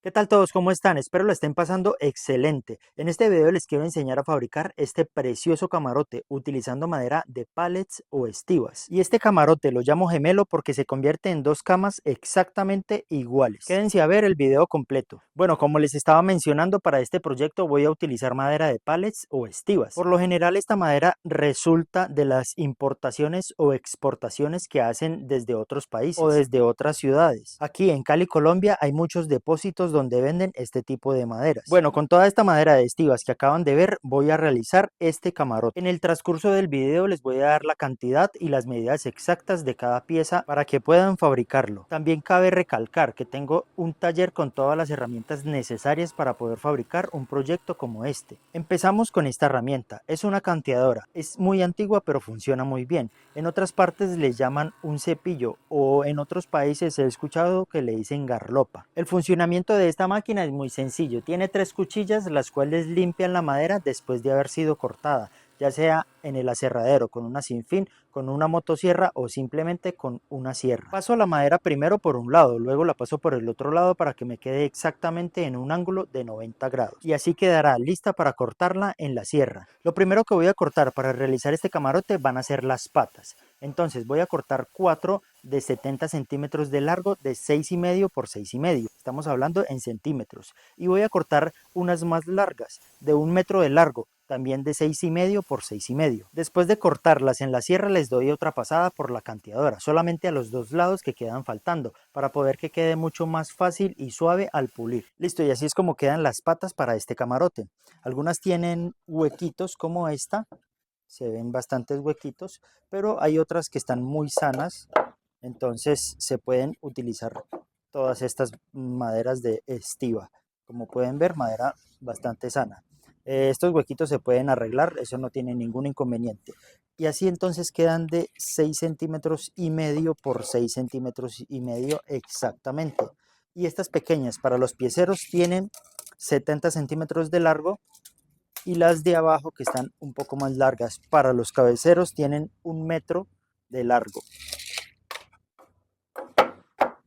¿Qué tal todos? ¿Cómo están? Espero lo estén pasando excelente. En este video les quiero enseñar a fabricar este precioso camarote utilizando madera de pallets o estivas. Y este camarote lo llamo gemelo porque se convierte en dos camas exactamente iguales. Quédense a ver el video completo. Bueno, como les estaba mencionando, para este proyecto voy a utilizar madera de pallets o estivas. Por lo general esta madera resulta de las importaciones o exportaciones que hacen desde otros países o desde otras ciudades. Aquí en Cali, Colombia, hay muchos depósitos donde venden este tipo de maderas. Bueno, con toda esta madera de estivas que acaban de ver, voy a realizar este camarote. En el transcurso del video les voy a dar la cantidad y las medidas exactas de cada pieza para que puedan fabricarlo. También cabe recalcar que tengo un taller con todas las herramientas necesarias para poder fabricar un proyecto como este. Empezamos con esta herramienta. Es una canteadora. Es muy antigua pero funciona muy bien. En otras partes le llaman un cepillo o en otros países he escuchado que le dicen garlopa. El funcionamiento de esta máquina es muy sencillo. Tiene tres cuchillas las cuales limpian la madera después de haber sido cortada, ya sea en el aserradero con una sinfín, con una motosierra o simplemente con una sierra. Paso la madera primero por un lado, luego la paso por el otro lado para que me quede exactamente en un ángulo de 90 grados y así quedará lista para cortarla en la sierra. Lo primero que voy a cortar para realizar este camarote van a ser las patas. Entonces voy a cortar 4 de 70 centímetros de largo de 6,5 por 6,5. Estamos hablando en centímetros. Y voy a cortar unas más largas de 1 metro de largo, también de 6,5 por 6,5. Después de cortarlas en la sierra les doy otra pasada por la canteadora, solamente a los dos lados que quedan faltando, para poder que quede mucho más fácil y suave al pulir. Listo, y así es como quedan las patas para este camarote. Algunas tienen huequitos como esta, se ven bastantes huequitos, pero hay otras que están muy sanas, entonces se pueden utilizar todas estas maderas de estiva. Como pueden ver, madera bastante sana. Estos huequitos se pueden arreglar, eso no tiene ningún inconveniente. Y así entonces quedan de 6,5 centímetros por 6,5 centímetros exactamente. Y estas pequeñas para los pieceros tienen 70 centímetros de largo y las de abajo que están un poco más largas para los cabeceros tienen 1 metro de largo.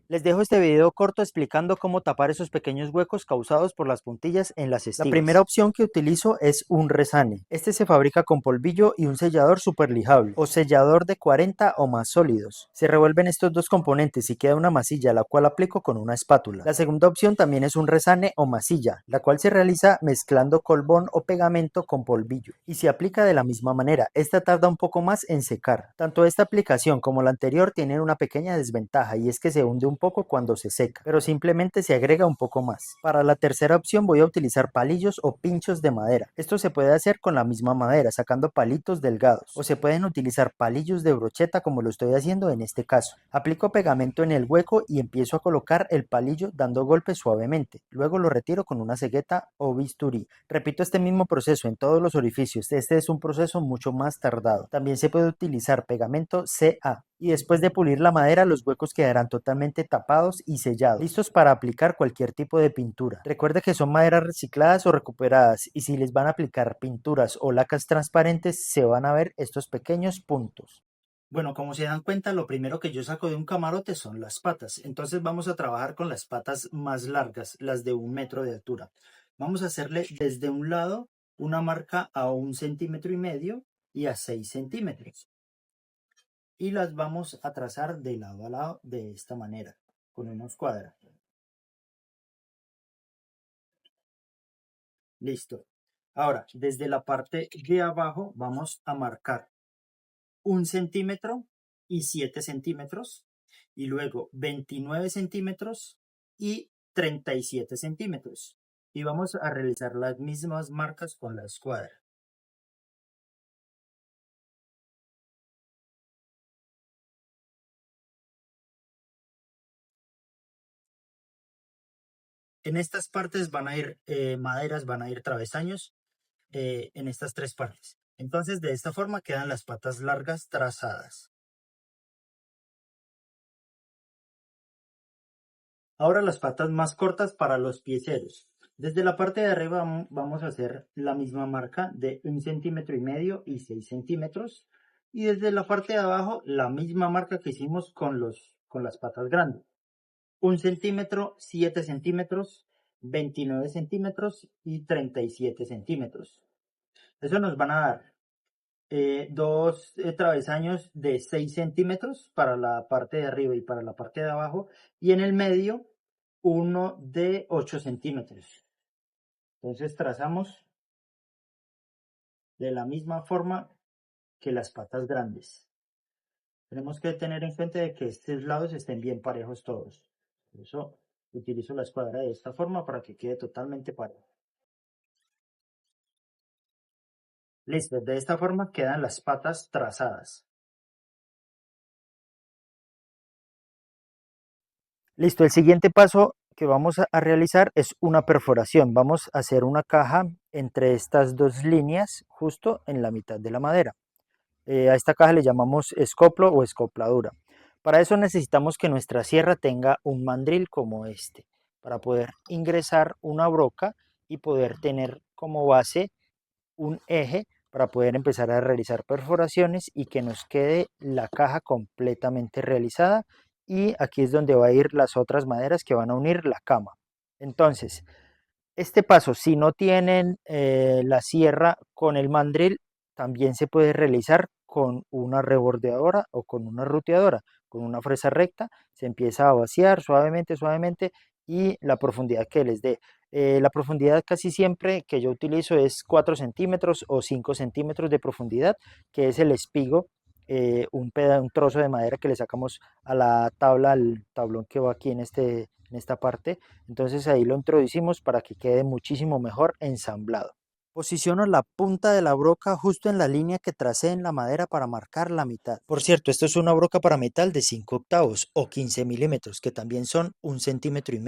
Les dejo este video corto explicando cómo tapar esos pequeños huecos causados por las puntillas en las estivas. La primera opción que utilizo es un resane. Este se fabrica con polvillo y un sellador super lijable o sellador de 40 o más sólidos. Se revuelven estos dos componentes y queda una masilla la cual aplico con una espátula. La segunda opción también es un resane o masilla, la cual se realiza mezclando colbón o pegamento con polvillo y se aplica de la misma manera. Esta tarda un poco más en secar. Tanto esta aplicación como la anterior tienen una pequeña desventaja y es que se hunde un poco cuando se seca, pero simplemente se agrega un poco más. Para la tercera opción voy a utilizar palillos o pinchos de madera. Esto se puede hacer con la misma madera, sacando palitos delgados, o se pueden utilizar palillos de brocheta como lo estoy haciendo en este caso. Aplico pegamento en el hueco y empiezo a colocar el palillo dando golpes suavemente. Luego lo retiro con una cegueta o bisturí. Repito este mismo proceso en todos los orificios. Este es un proceso mucho más tardado. También se puede utilizar pegamento CA. Y después de pulir la madera, los huecos quedarán totalmente tapados y sellados, listos para aplicar cualquier tipo de pintura. Recuerde que son maderas recicladas o recuperadas y si les van a aplicar pinturas o lacas transparentes se van a ver estos pequeños puntos. Bueno, como se dan cuenta, lo primero que yo saco de un camarote son las patas. Entonces vamos a trabajar con las patas más largas, las de 1 metro de altura. Vamos a hacerle desde un lado una marca a 1,5 centímetros y a 6 centímetros y las vamos a trazar de lado a lado de esta manera, con unos cuadrados. Listo. Ahora, desde la parte de abajo vamos a marcar 1 centímetro y 7 centímetros, y luego 29 centímetros y 37 centímetros. Y vamos a realizar las mismas marcas con la escuadra. En estas partes van a ir maderas, van a ir travesaños en estas tres partes. Entonces de esta forma quedan las patas largas trazadas. Ahora las patas más cortas para los pieceros. Desde la parte de arriba vamos a hacer la misma marca de 1,5 centímetros y 6 centímetros. Y desde la parte de abajo la misma marca que hicimos con las patas grandes. 1 centímetro, 7 centímetros 29 centímetros y 37 centímetros. Eso nos van a dar dos travesaños de 6 centímetros para la parte de arriba y para la parte de abajo, y en el medio uno de 8 centímetros. Entonces trazamos de la misma forma que las patas grandes. Tenemos que tener en cuenta de que estos lados estén bien parejos todos. Por eso utilizo la escuadra de esta forma para que quede totalmente parejo. Listo, de esta forma quedan las patas trazadas. Listo, el siguiente paso que vamos a realizar es una perforación. Vamos a hacer una caja entre estas dos líneas justo en la mitad de la madera. A esta caja le llamamos escoplo o escopladura. Para eso necesitamos que nuestra sierra tenga un mandril como este, para poder ingresar una broca y poder tener como base un eje para poder empezar a realizar perforaciones y que nos quede la caja completamente realizada. Y aquí es donde va a ir las otras maderas que van a unir la cama. Entonces, este paso, si no tienen la sierra con el mandril, también se puede realizar con una rebordeadora o con una ruteadora. Con una fresa recta se empieza a vaciar suavemente, suavemente, y la profundidad que les dé. La profundidad casi siempre que yo utilizo es 4 centímetros o 5 centímetros de profundidad, que es el espigo, un trozo de madera que le sacamos a la tabla, al tablón que va aquí en esta parte. Entonces ahí lo introducimos para que quede muchísimo mejor ensamblado. Posiciono la punta de la broca justo en la línea que tracé en la madera para marcar la mitad. Por cierto, esto es una broca para metal de 5 octavos o 15 milímetros, que también son 1,5 centímetros.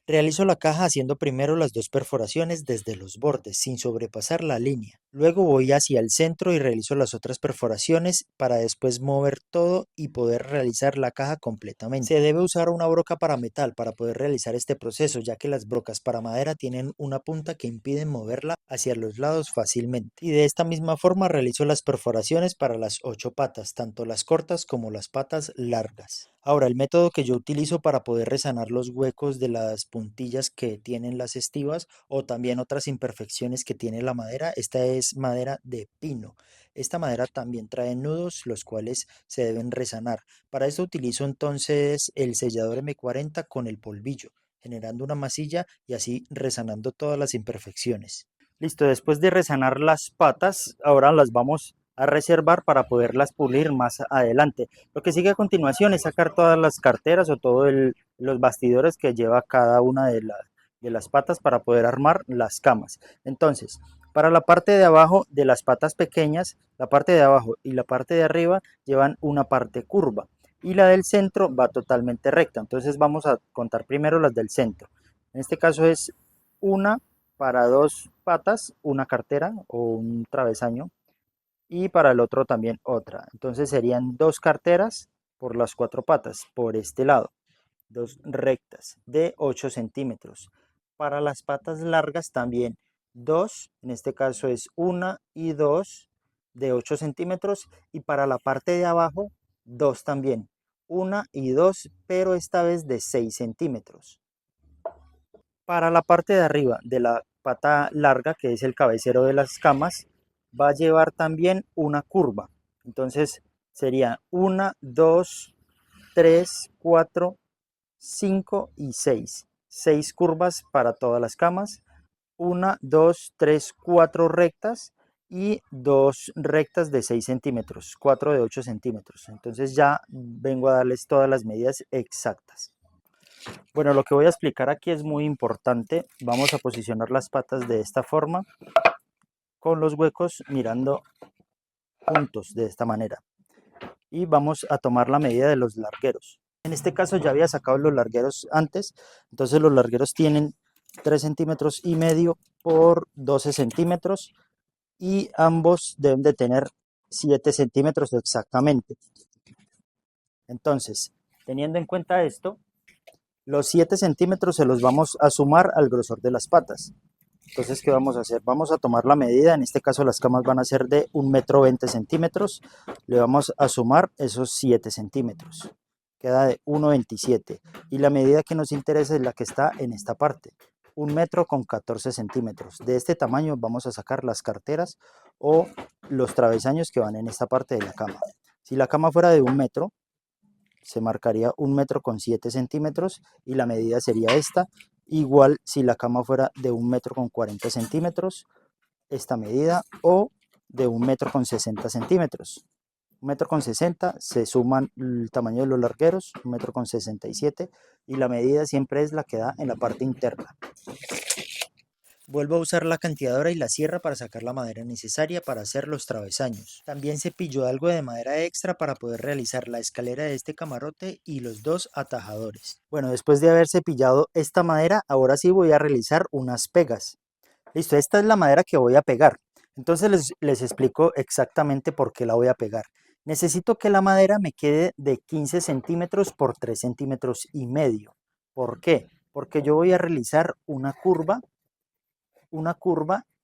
Realizo la caja haciendo primero las dos perforaciones desde los bordes, sin sobrepasar la línea. Luego voy hacia el centro y realizo las otras perforaciones para después mover todo y poder realizar la caja completamente. Se debe usar una broca para metal para poder realizar este proceso, ya que las brocas para madera tienen una punta que impide moverla hacia los lados fácilmente. Y de esta misma forma realizo las perforaciones para las 8 patas, tanto las cortas como las patas largas. Ahora, el método que yo utilizo para poder resanar los huecos de las puntillas que tienen las estivas o también otras imperfecciones que tiene la madera, esta es madera de pino. Esta madera también trae nudos, los cuales se deben resanar. Para esto utilizo entonces el sellador M40 con el polvillo, generando una masilla y así resanando todas las imperfecciones. Listo, después de resanar las patas, ahora las vamos a reservar para poderlas pulir más adelante. Lo que sigue a continuación es sacar todas las carteras o todos los bastidores que lleva cada una de las patas para poder armar las camas. Entonces, para la parte de abajo de las patas pequeñas, la parte de abajo y la parte de arriba llevan una parte curva y la del centro va totalmente recta. Entonces vamos a contar primero las del centro. En este caso es una para dos patas, una cartera o un travesaño, y para el otro también otra. Entonces serían dos carteras por las 4 patas por este lado, dos rectas de 8 centímetros. Para las patas largas también dos, en este caso es una y dos de 8 centímetros, y para la parte de abajo dos también, una y dos, pero esta vez de 6 centímetros. Para la parte de arriba de la pata larga, que es el cabecero de las camas, va a llevar también una curva. Entonces sería 1, 2, 3, 4, 5 y 6. 6 curvas para todas las camas. 1, 2, 3, 4 rectas y 2 rectas de 6 centímetros, 4 de 8 centímetros. Entonces ya vengo a darles todas las medidas exactas. Bueno, lo que voy a explicar aquí es muy importante. Vamos a posicionar las patas de esta forma, con los huecos mirando juntos de esta manera. Y vamos a tomar la medida de los largueros. En este caso ya había sacado los largueros antes, entonces los largueros tienen 3,5 centímetros por 12 centímetros y ambos deben de tener 7 centímetros exactamente. Entonces, teniendo en cuenta esto, los 7 centímetros se los vamos a sumar al grosor de las patas. Entonces, ¿qué vamos a hacer? Vamos a tomar la medida, en este caso las camas van a ser de 1,20 centímetros, le vamos a sumar esos 7 centímetros, queda de 1,27, y la medida que nos interesa es la que está en esta parte, 1 metro con 14 centímetros. De este tamaño vamos a sacar las carteras o los travesaños que van en esta parte de la cama. Si la cama fuera de 1 metro, se marcaría 1 metro con 7 centímetros y la medida sería esta. Igual si la cama fuera de 1 metro con 40 centímetros, esta medida, o de 1 metro con 60 centímetros. 1 metro con 60 se suman el tamaño de los largueros, 1 metro con 67, y la medida siempre es la que da en la parte interna. Vuelvo a usar la canteadora y la sierra para sacar la madera necesaria para hacer los travesaños. También cepillo algo de madera extra para poder realizar la escalera de este camarote y los 2 atajadores. Bueno, después de haber cepillado esta madera, ahora sí voy a realizar unas pegas. Listo, esta es la madera que voy a pegar. Entonces les explico exactamente por qué la voy a pegar. Necesito que la madera me quede de 15 centímetros por 3 centímetros y medio. ¿Por qué? Porque yo voy a realizar una curva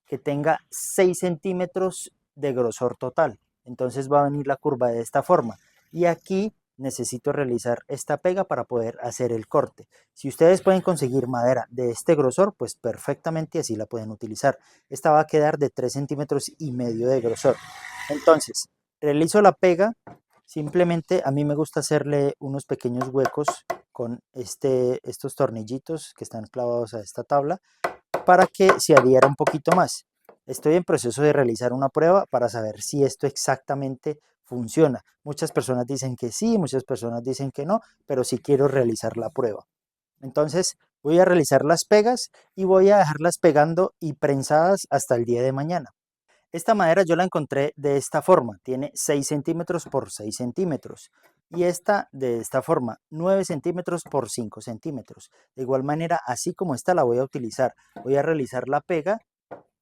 que tenga 6 centímetros de grosor total. Entonces va a venir la curva de esta forma. Y aquí necesito realizar esta pega para poder hacer el corte. Si ustedes pueden conseguir madera de este grosor, pues perfectamente así la pueden utilizar. Esta va a quedar de 3 centímetros y medio de grosor. Entonces, realizo la pega. Simplemente a mí me gusta hacerle unos pequeños huecos con estos tornillitos que están clavados a esta tabla, para que se adhiera un poquito más. Estoy en proceso de realizar una prueba para saber si esto exactamente funciona. Muchas personas dicen que sí, muchas personas dicen que no, pero sí quiero realizar la prueba. Entonces voy a realizar las pegas y voy a dejarlas pegando y prensadas hasta el día de mañana. Esta madera yo la encontré de esta forma, tiene 6 centímetros por 6 centímetros. Y esta de esta forma, 9 centímetros por 5 centímetros. De igual manera, así como esta la voy a utilizar. Voy a realizar la pega,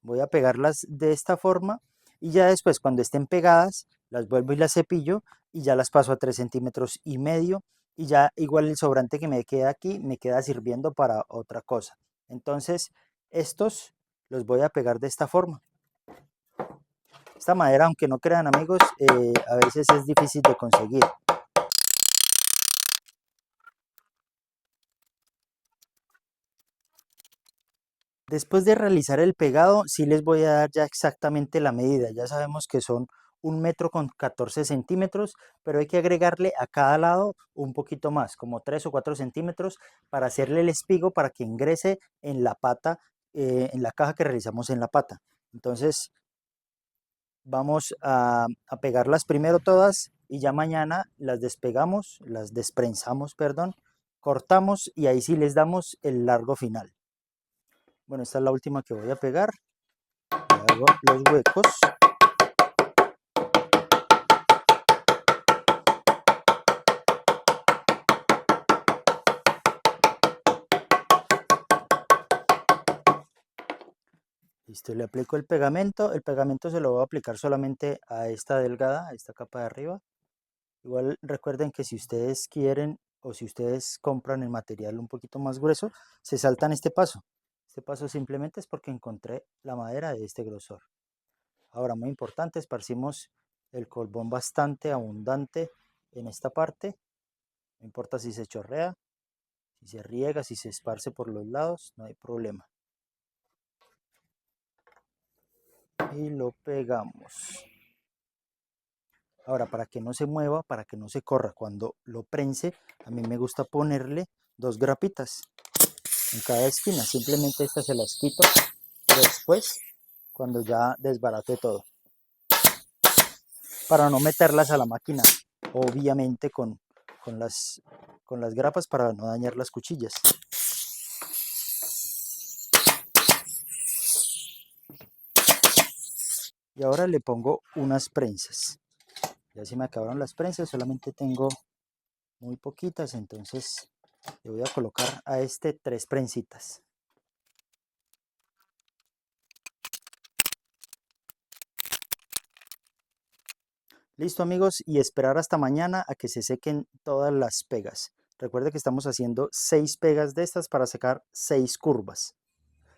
voy a pegarlas de esta forma y ya después cuando estén pegadas, las vuelvo y las cepillo y ya las paso a 3 centímetros y medio. Y ya igual el sobrante que me queda aquí me queda sirviendo para otra cosa. Entonces, estos los voy a pegar de esta forma. Esta madera, aunque no crean amigos, a veces es difícil de conseguir. Después de realizar el pegado, sí les voy a dar ya exactamente la medida. Ya sabemos que son 1 metro con 14 centímetros, pero hay que agregarle a cada lado un poquito más, como 3 o 4 centímetros, para hacerle el espigo para que ingrese en la pata, en la caja que realizamos en la pata. Entonces, vamos a pegarlas primero todas y ya mañana las despegamos, las desprensamos, perdón, cortamos y ahí sí les damos el largo final. Bueno, esta es la última que voy a pegar. Hago los huecos. Listo, le aplico el pegamento. El pegamento se lo voy a aplicar solamente a esta delgada, a esta capa de arriba. Igual recuerden que si ustedes quieren o si ustedes compran el material un poquito más grueso, se saltan este paso. Este paso simplemente es porque encontré la madera de este grosor. Ahora, muy importante, esparcimos el colbón bastante abundante en esta parte. No importa si se chorrea, si se riega, si se esparce por los lados, no hay problema. Y lo pegamos. Ahora, para que no se mueva, para que no se corra cuando lo prense, a mí me gusta ponerle 2 grapitas en cada esquina. Simplemente estas se las quito después, cuando ya desbarate todo, para no meterlas a la máquina, obviamente con las grapas, para no dañar las cuchillas. Y ahora le pongo unas prensas. Ya se me acabaron las prensas, solamente tengo muy poquitas, entonces le voy a colocar a 3 prensitas. Listo amigos, y esperar hasta mañana a que se sequen todas las pegas. Recuerde que estamos haciendo 6 pegas de estas para sacar 6 curvas.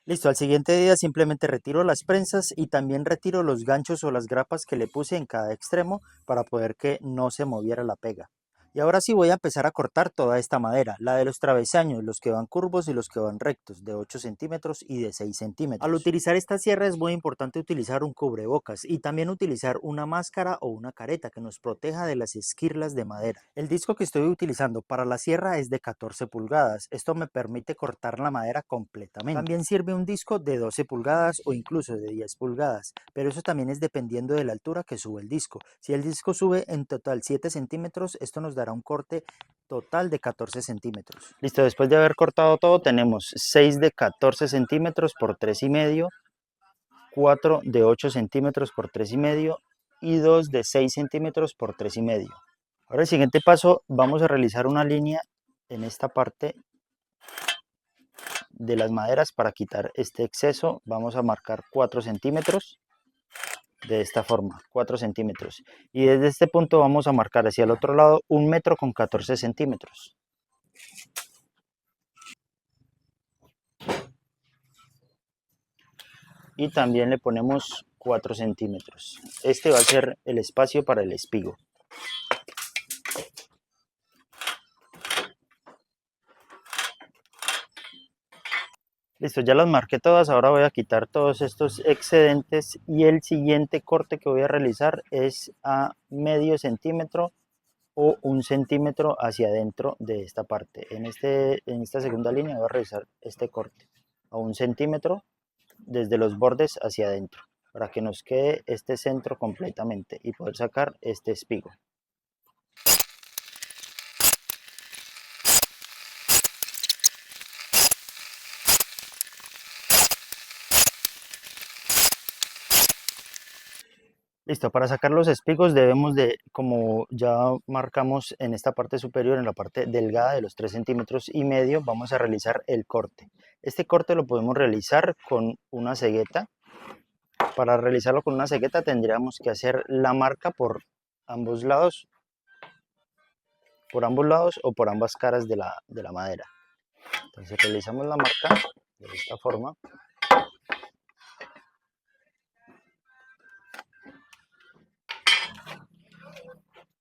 Listo, al siguiente día simplemente retiro las prensas y también retiro los ganchos o las grapas que le puse en cada extremo para poder que no se moviera la pega. Y ahora sí voy a empezar a cortar toda esta madera, la de los travesaños, los que van curvos y los que van rectos, de 8 centímetros y de 6 centímetros. Al utilizar esta sierra es muy importante utilizar un cubrebocas y también utilizar una máscara o una careta que nos proteja de las esquirlas de madera. El disco que estoy utilizando para la sierra es de 14 pulgadas, esto me permite cortar la madera completamente. También sirve un disco de 12 pulgadas o incluso de 10 pulgadas, pero eso también es dependiendo de la altura que sube el disco. Si el disco sube en total 7 centímetros, esto nos dará un corte total de 14 centímetros. Listo, después de haber cortado todo tenemos 6 de 14 centímetros por 3,5, 4 de 8 centímetros por 3,5 y 2 de 6 centímetros por 3,5. Ahora el siguiente paso, vamos a realizar una línea en esta parte de las maderas para quitar este exceso. Vamos a marcar 4 centímetros. De esta forma, 4 centímetros, y desde este punto vamos a marcar hacia el otro lado 1 metro con 14 centímetros. Y también le ponemos 4 centímetros. Este va a ser el espacio para el espigo. Listo, ya las marqué todas, ahora voy a quitar todos estos excedentes y el siguiente corte que voy a realizar es a medio centímetro o 1 centímetro hacia adentro de esta parte. En esta segunda línea voy a realizar este corte a 1 centímetro desde los bordes hacia adentro para que nos quede este centro completamente y poder sacar este espigo. Listo, para sacar los espigos debemos de, como ya marcamos en esta parte superior, en la parte delgada de los 3,5 centímetros, vamos a realizar el corte. Este corte lo podemos realizar con una cegueta. Para realizarlo con una cegueta tendríamos que hacer la marca por ambos lados o por ambas caras de la madera. Entonces realizamos la marca de esta forma.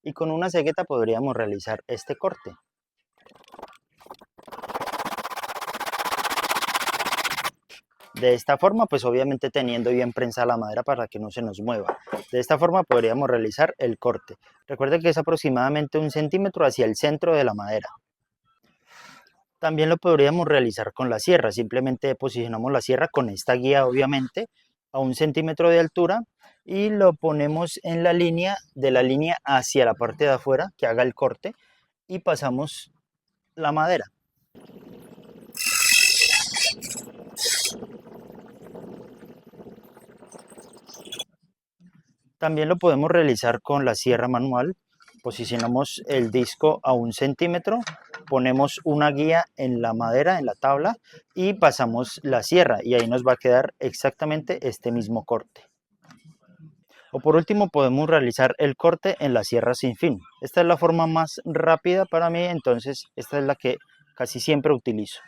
Y con una cegueta podríamos realizar este corte. De esta forma, pues obviamente teniendo bien prensada la madera para que no se nos mueva. De esta forma podríamos realizar el corte. Recuerden que es aproximadamente 1 centímetro hacia el centro de la madera. También lo podríamos realizar con la sierra. Simplemente posicionamos la sierra con esta guía, obviamente, a 1 centímetro de altura y lo ponemos en la línea hacia la parte de afuera que haga el corte y pasamos la madera. También lo podemos realizar con la sierra manual. Posicionamos el disco a 1 centímetro, ponemos una guía en la madera, en la tabla, y pasamos la sierra y ahí nos va a quedar exactamente este mismo corte. O por último podemos realizar el corte en la sierra sin fin. Esta es la forma más rápida para mí, entonces esta es la que casi siempre utilizo.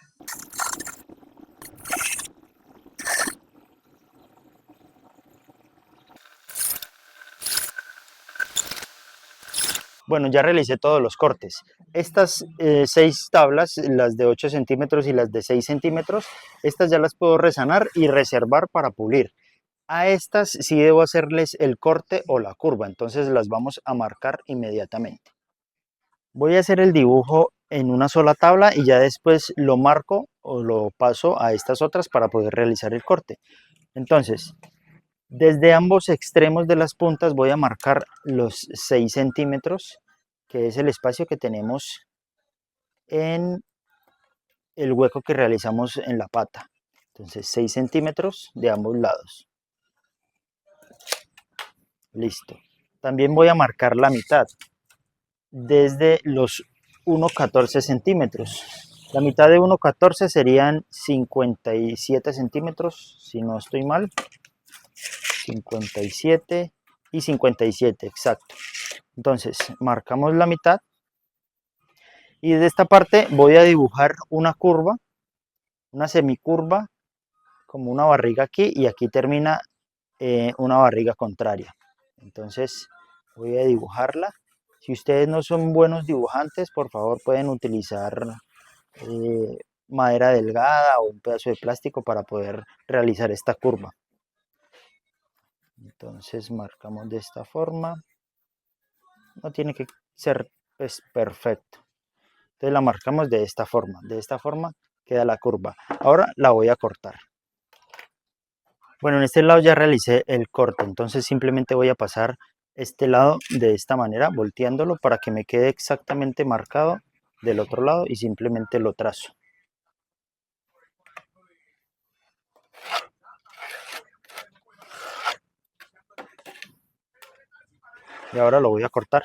Bueno, ya realicé todos los cortes. Estas 6 tablas, las de 8 centímetros y las de 6 centímetros, estas ya las puedo resanar y reservar para pulir. A estas sí debo hacerles el corte o la curva, entonces las vamos a marcar inmediatamente. Voy a hacer el dibujo en una sola tabla y ya después lo marco o lo paso a estas otras para poder realizar el corte. Entonces, desde ambos extremos de las puntas voy a marcar los 6 centímetros, que es el espacio que tenemos en el hueco que realizamos en la pata. Entonces 6 centímetros de ambos lados. Listo. También voy a marcar la mitad desde los 1,14 centímetros. La mitad de 1,14 serían 57 centímetros, si no estoy mal. 57 y 57, exacto. Entonces marcamos la mitad y de esta parte voy a dibujar una curva, una semicurva, como una barriga aquí, y aquí termina una barriga contraria. Entonces voy a dibujarla. Si ustedes no son buenos dibujantes, por favor pueden utilizar eh, madera delgada o un pedazo de plástico para poder realizar esta curva. Entonces marcamos de esta forma. No tiene que ser pues, perfecto. Entonces la marcamos de esta forma. De esta forma queda la curva. Ahora la voy a cortar. Bueno, en este lado ya realicé el corte, entonces simplemente voy a pasar este lado de esta manera, volteándolo para que me quede exactamente marcado del otro lado y simplemente lo trazo. Y ahora lo voy a cortar.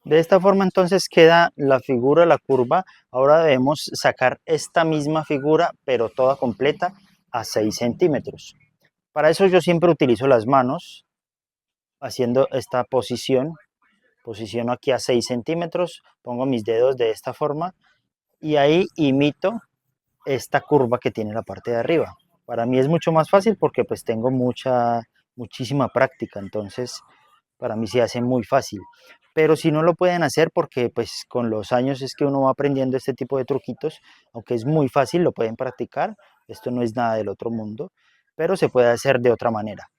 De esta forma entonces queda la figura, la curva. Ahora debemos sacar esta misma figura, pero toda completa, a 6 centímetros. Para eso yo siempre utilizo las manos, haciendo esta posición. Posiciono aquí a 6 centímetros, pongo mis dedos de esta forma y ahí imito esta curva que tiene la parte de arriba. Para mí es mucho más fácil porque pues tengo muchísima práctica, entonces para mí se hace muy fácil. Pero si no lo pueden hacer porque pues con los años es que uno va aprendiendo este tipo de truquitos, aunque es muy fácil, lo pueden practicar, esto no es nada del otro mundo, pero se puede hacer de otra manera.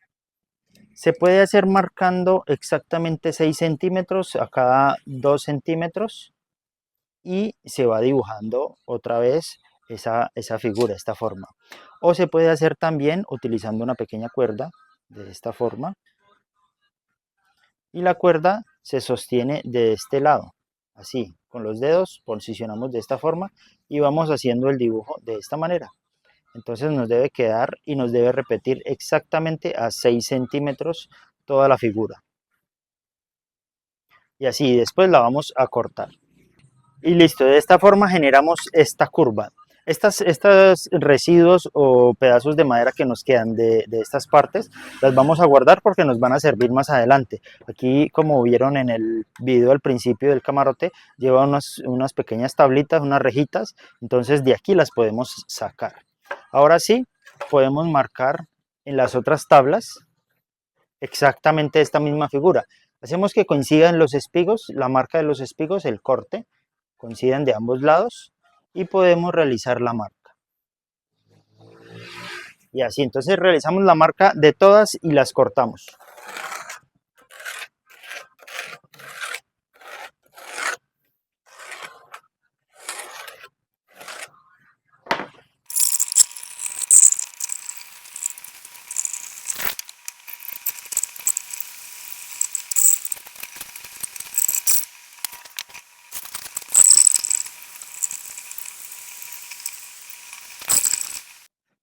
Se puede hacer marcando exactamente 6 centímetros a cada 2 centímetros y se va dibujando otra vez esa figura, esta forma. O se puede hacer también utilizando una pequeña cuerda de esta forma y la cuerda se sostiene de este lado, así, con los dedos posicionamos de esta forma y vamos haciendo el dibujo de esta manera. Entonces nos debe quedar y nos debe repetir exactamente a 6 centímetros toda la figura. Y así después la vamos a cortar. Y listo, de esta forma generamos esta curva. Estos residuos o pedazos de madera que nos quedan de estas partes, las vamos a guardar porque nos van a servir más adelante. Aquí, como vieron en el video al principio del camarote, lleva unas pequeñas tablitas, unas rejitas, entonces de aquí las podemos sacar. Ahora sí, podemos marcar en las otras tablas exactamente esta misma figura. Hacemos que coincidan los espigos, la marca de los espigos, el corte, coinciden de ambos lados y podemos realizar la marca. Y así, entonces realizamos la marca de todas y las cortamos.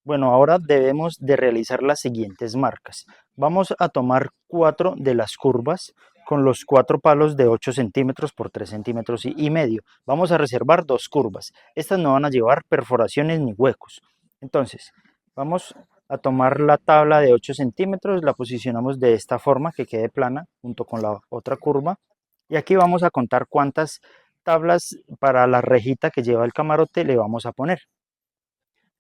Bueno, ahora debemos de realizar las siguientes marcas. Vamos a tomar 4 de las curvas con los 4 palos de 8 centímetros por 3 centímetros y medio. Vamos a reservar 2 curvas. Estas no van a llevar perforaciones ni huecos. Entonces, vamos a tomar la tabla de 8 centímetros, la posicionamos de esta forma que quede plana junto con la otra curva. Y aquí vamos a contar cuántas tablas para la rejita que lleva el camarote le vamos a poner.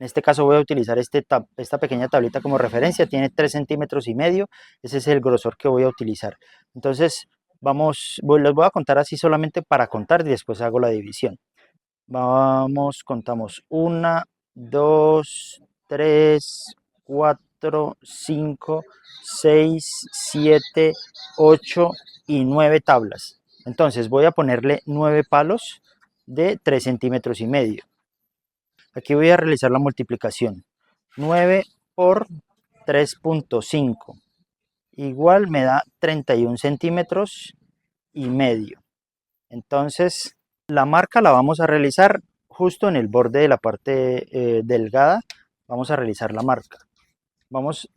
En este caso voy a utilizar esta pequeña tablita como referencia, tiene 3 centímetros y medio, ese es el grosor que voy a utilizar. Entonces, les voy a contar así solamente para contar y después hago la división. Contamos 1, 2, 3, 4, 5, 6, 7, 8 y 9 tablas. Entonces voy a ponerle 9 palos de 3 centímetros y medio. Aquí voy a realizar la multiplicación. 9 por 3.5 igual me da 31 centímetros y medio. Entonces la marca la vamos a realizar justo en el borde de la parte delgada. Vamos a realizar la marca. Vamos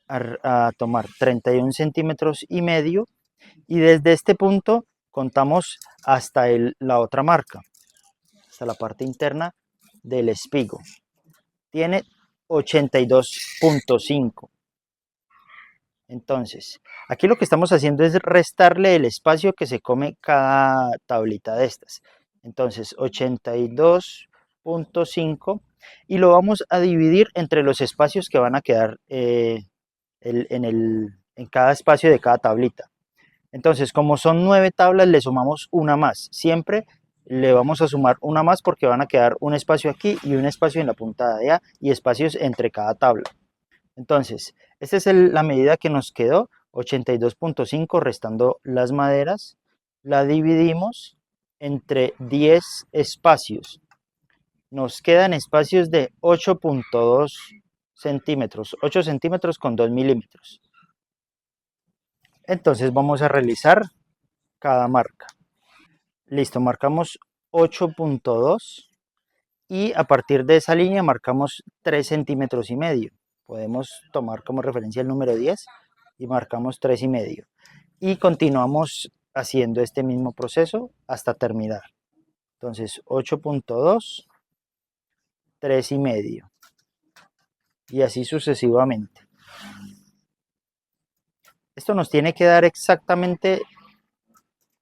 a tomar 31 centímetros y medio y desde este punto contamos hasta la otra marca, hasta la parte interna del espigo. Tiene 82.5. Entonces, aquí lo que estamos haciendo es restarle el espacio que se come cada tablita de estas. Entonces, 82.5 y lo vamos a dividir entre los espacios que van a quedar en en cada espacio de cada tablita. Entonces, como son 9 tablas, le sumamos una más. Siempre le vamos a sumar una más porque van a quedar un espacio aquí y un espacio en la punta de allá y espacios entre cada tabla. Entonces, esta es la medida que nos quedó, 82.5 restando las maderas. La dividimos entre 10 espacios. Nos quedan espacios de 8.2 centímetros, 8 centímetros con 2 milímetros. Entonces vamos a realizar cada marca. Listo, marcamos 8.2 y a partir de esa línea marcamos 3 centímetros y medio. Podemos tomar como referencia el número 10 y marcamos 3 y medio. Y continuamos haciendo este mismo proceso hasta terminar. Entonces 8.2, 3 y medio y así sucesivamente. Esto nos tiene que dar exactamente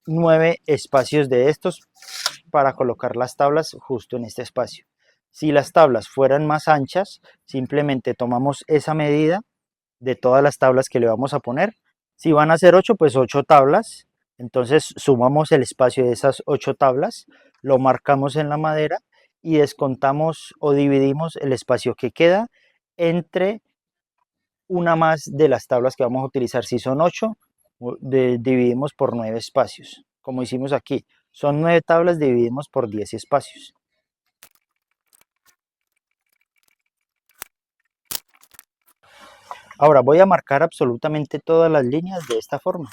9 espacios de estos para colocar las tablas justo en este espacio. Si las tablas fueran más anchas, simplemente tomamos esa medida de todas las tablas que le vamos a poner. Si van a ser 8, pues 8 tablas. Entonces sumamos el espacio de esas 8 tablas, lo marcamos en la madera y descontamos o dividimos el espacio que queda entre una más de las tablas que vamos a utilizar. Si son 8, dividimos por 9 espacios, como hicimos aquí. Son 9 tablas, dividimos por 10 espacios. Ahora voy a marcar absolutamente todas las líneas de esta forma.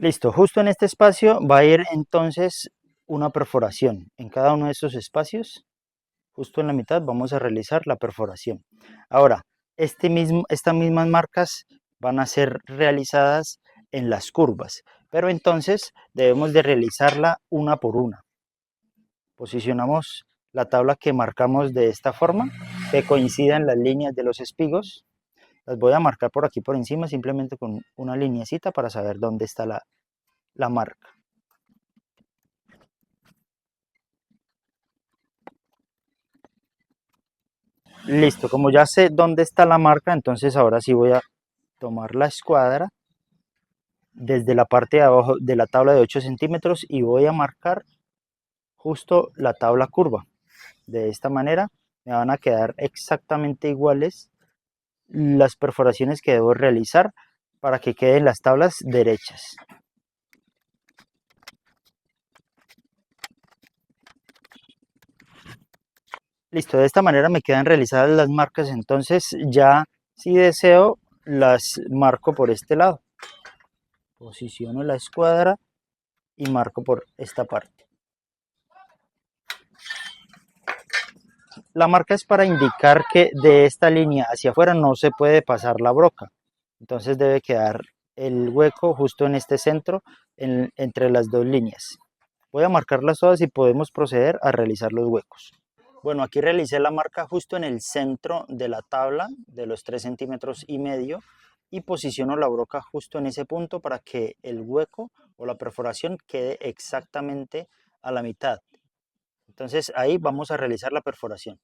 Listo, justo en este espacio va a ir entonces una perforación. En cada uno de estos espacios, justo en la mitad, vamos a realizar la perforación. Ahora, estas mismas marcas van a ser realizadas en las curvas, pero entonces debemos de realizarla una por una. Posicionamos la tabla que marcamos de esta forma, que coincidan las líneas de los espigos. Las voy a marcar por aquí por encima, simplemente con una lineecita para saber dónde está la marca. Listo, como ya sé dónde está la marca, entonces ahora sí voy a tomar la escuadra desde la parte de abajo de la tabla de 8 centímetros y voy a marcar justo la tabla curva. De esta manera me van a quedar exactamente iguales las perforaciones que debo realizar para que queden las tablas derechas. Listo, de esta manera me quedan realizadas las marcas, entonces ya si deseo las marco por este lado. Posiciono la escuadra y marco por esta parte. La marca es para indicar que de esta línea hacia afuera no se puede pasar la broca. Entonces debe quedar el hueco justo en este centro, entre las dos líneas. Voy a marcarlas todas y podemos proceder a realizar los huecos. Bueno, aquí realicé la marca justo en el centro de la tabla de los 3 centímetros y medio y posiciono la broca justo en ese punto para que el hueco o la perforación quede exactamente a la mitad. Entonces ahí vamos a realizar la perforación.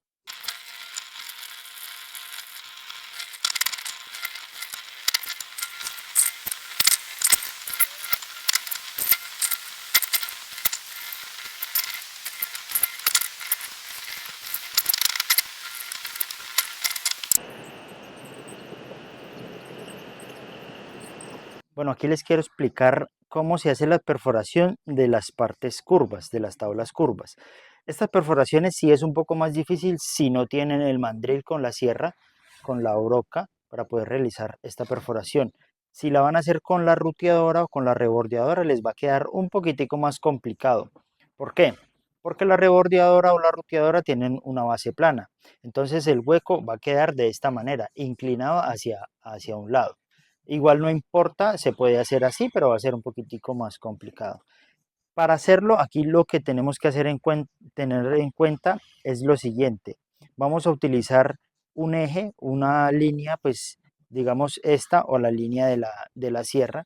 Bueno, aquí les quiero explicar cómo se hace la perforación de las partes curvas, de las tablas curvas. Estas perforaciones sí es un poco más difícil si no tienen el mandril con la sierra, con la broca, para poder realizar esta perforación. Si la van a hacer con la ruteadora o con la rebordeadora, les va a quedar un poquitico más complicado. ¿Por qué? Porque la rebordeadora o la ruteadora tienen una base plana. Entonces el hueco va a quedar de esta manera, inclinado hacia un lado. Igual no importa, se puede hacer así, pero va a ser un poquitico más complicado. Para hacerlo, aquí lo que tenemos que tener en cuenta es lo siguiente. Vamos a utilizar un eje, una línea, pues digamos esta o la línea de la sierra,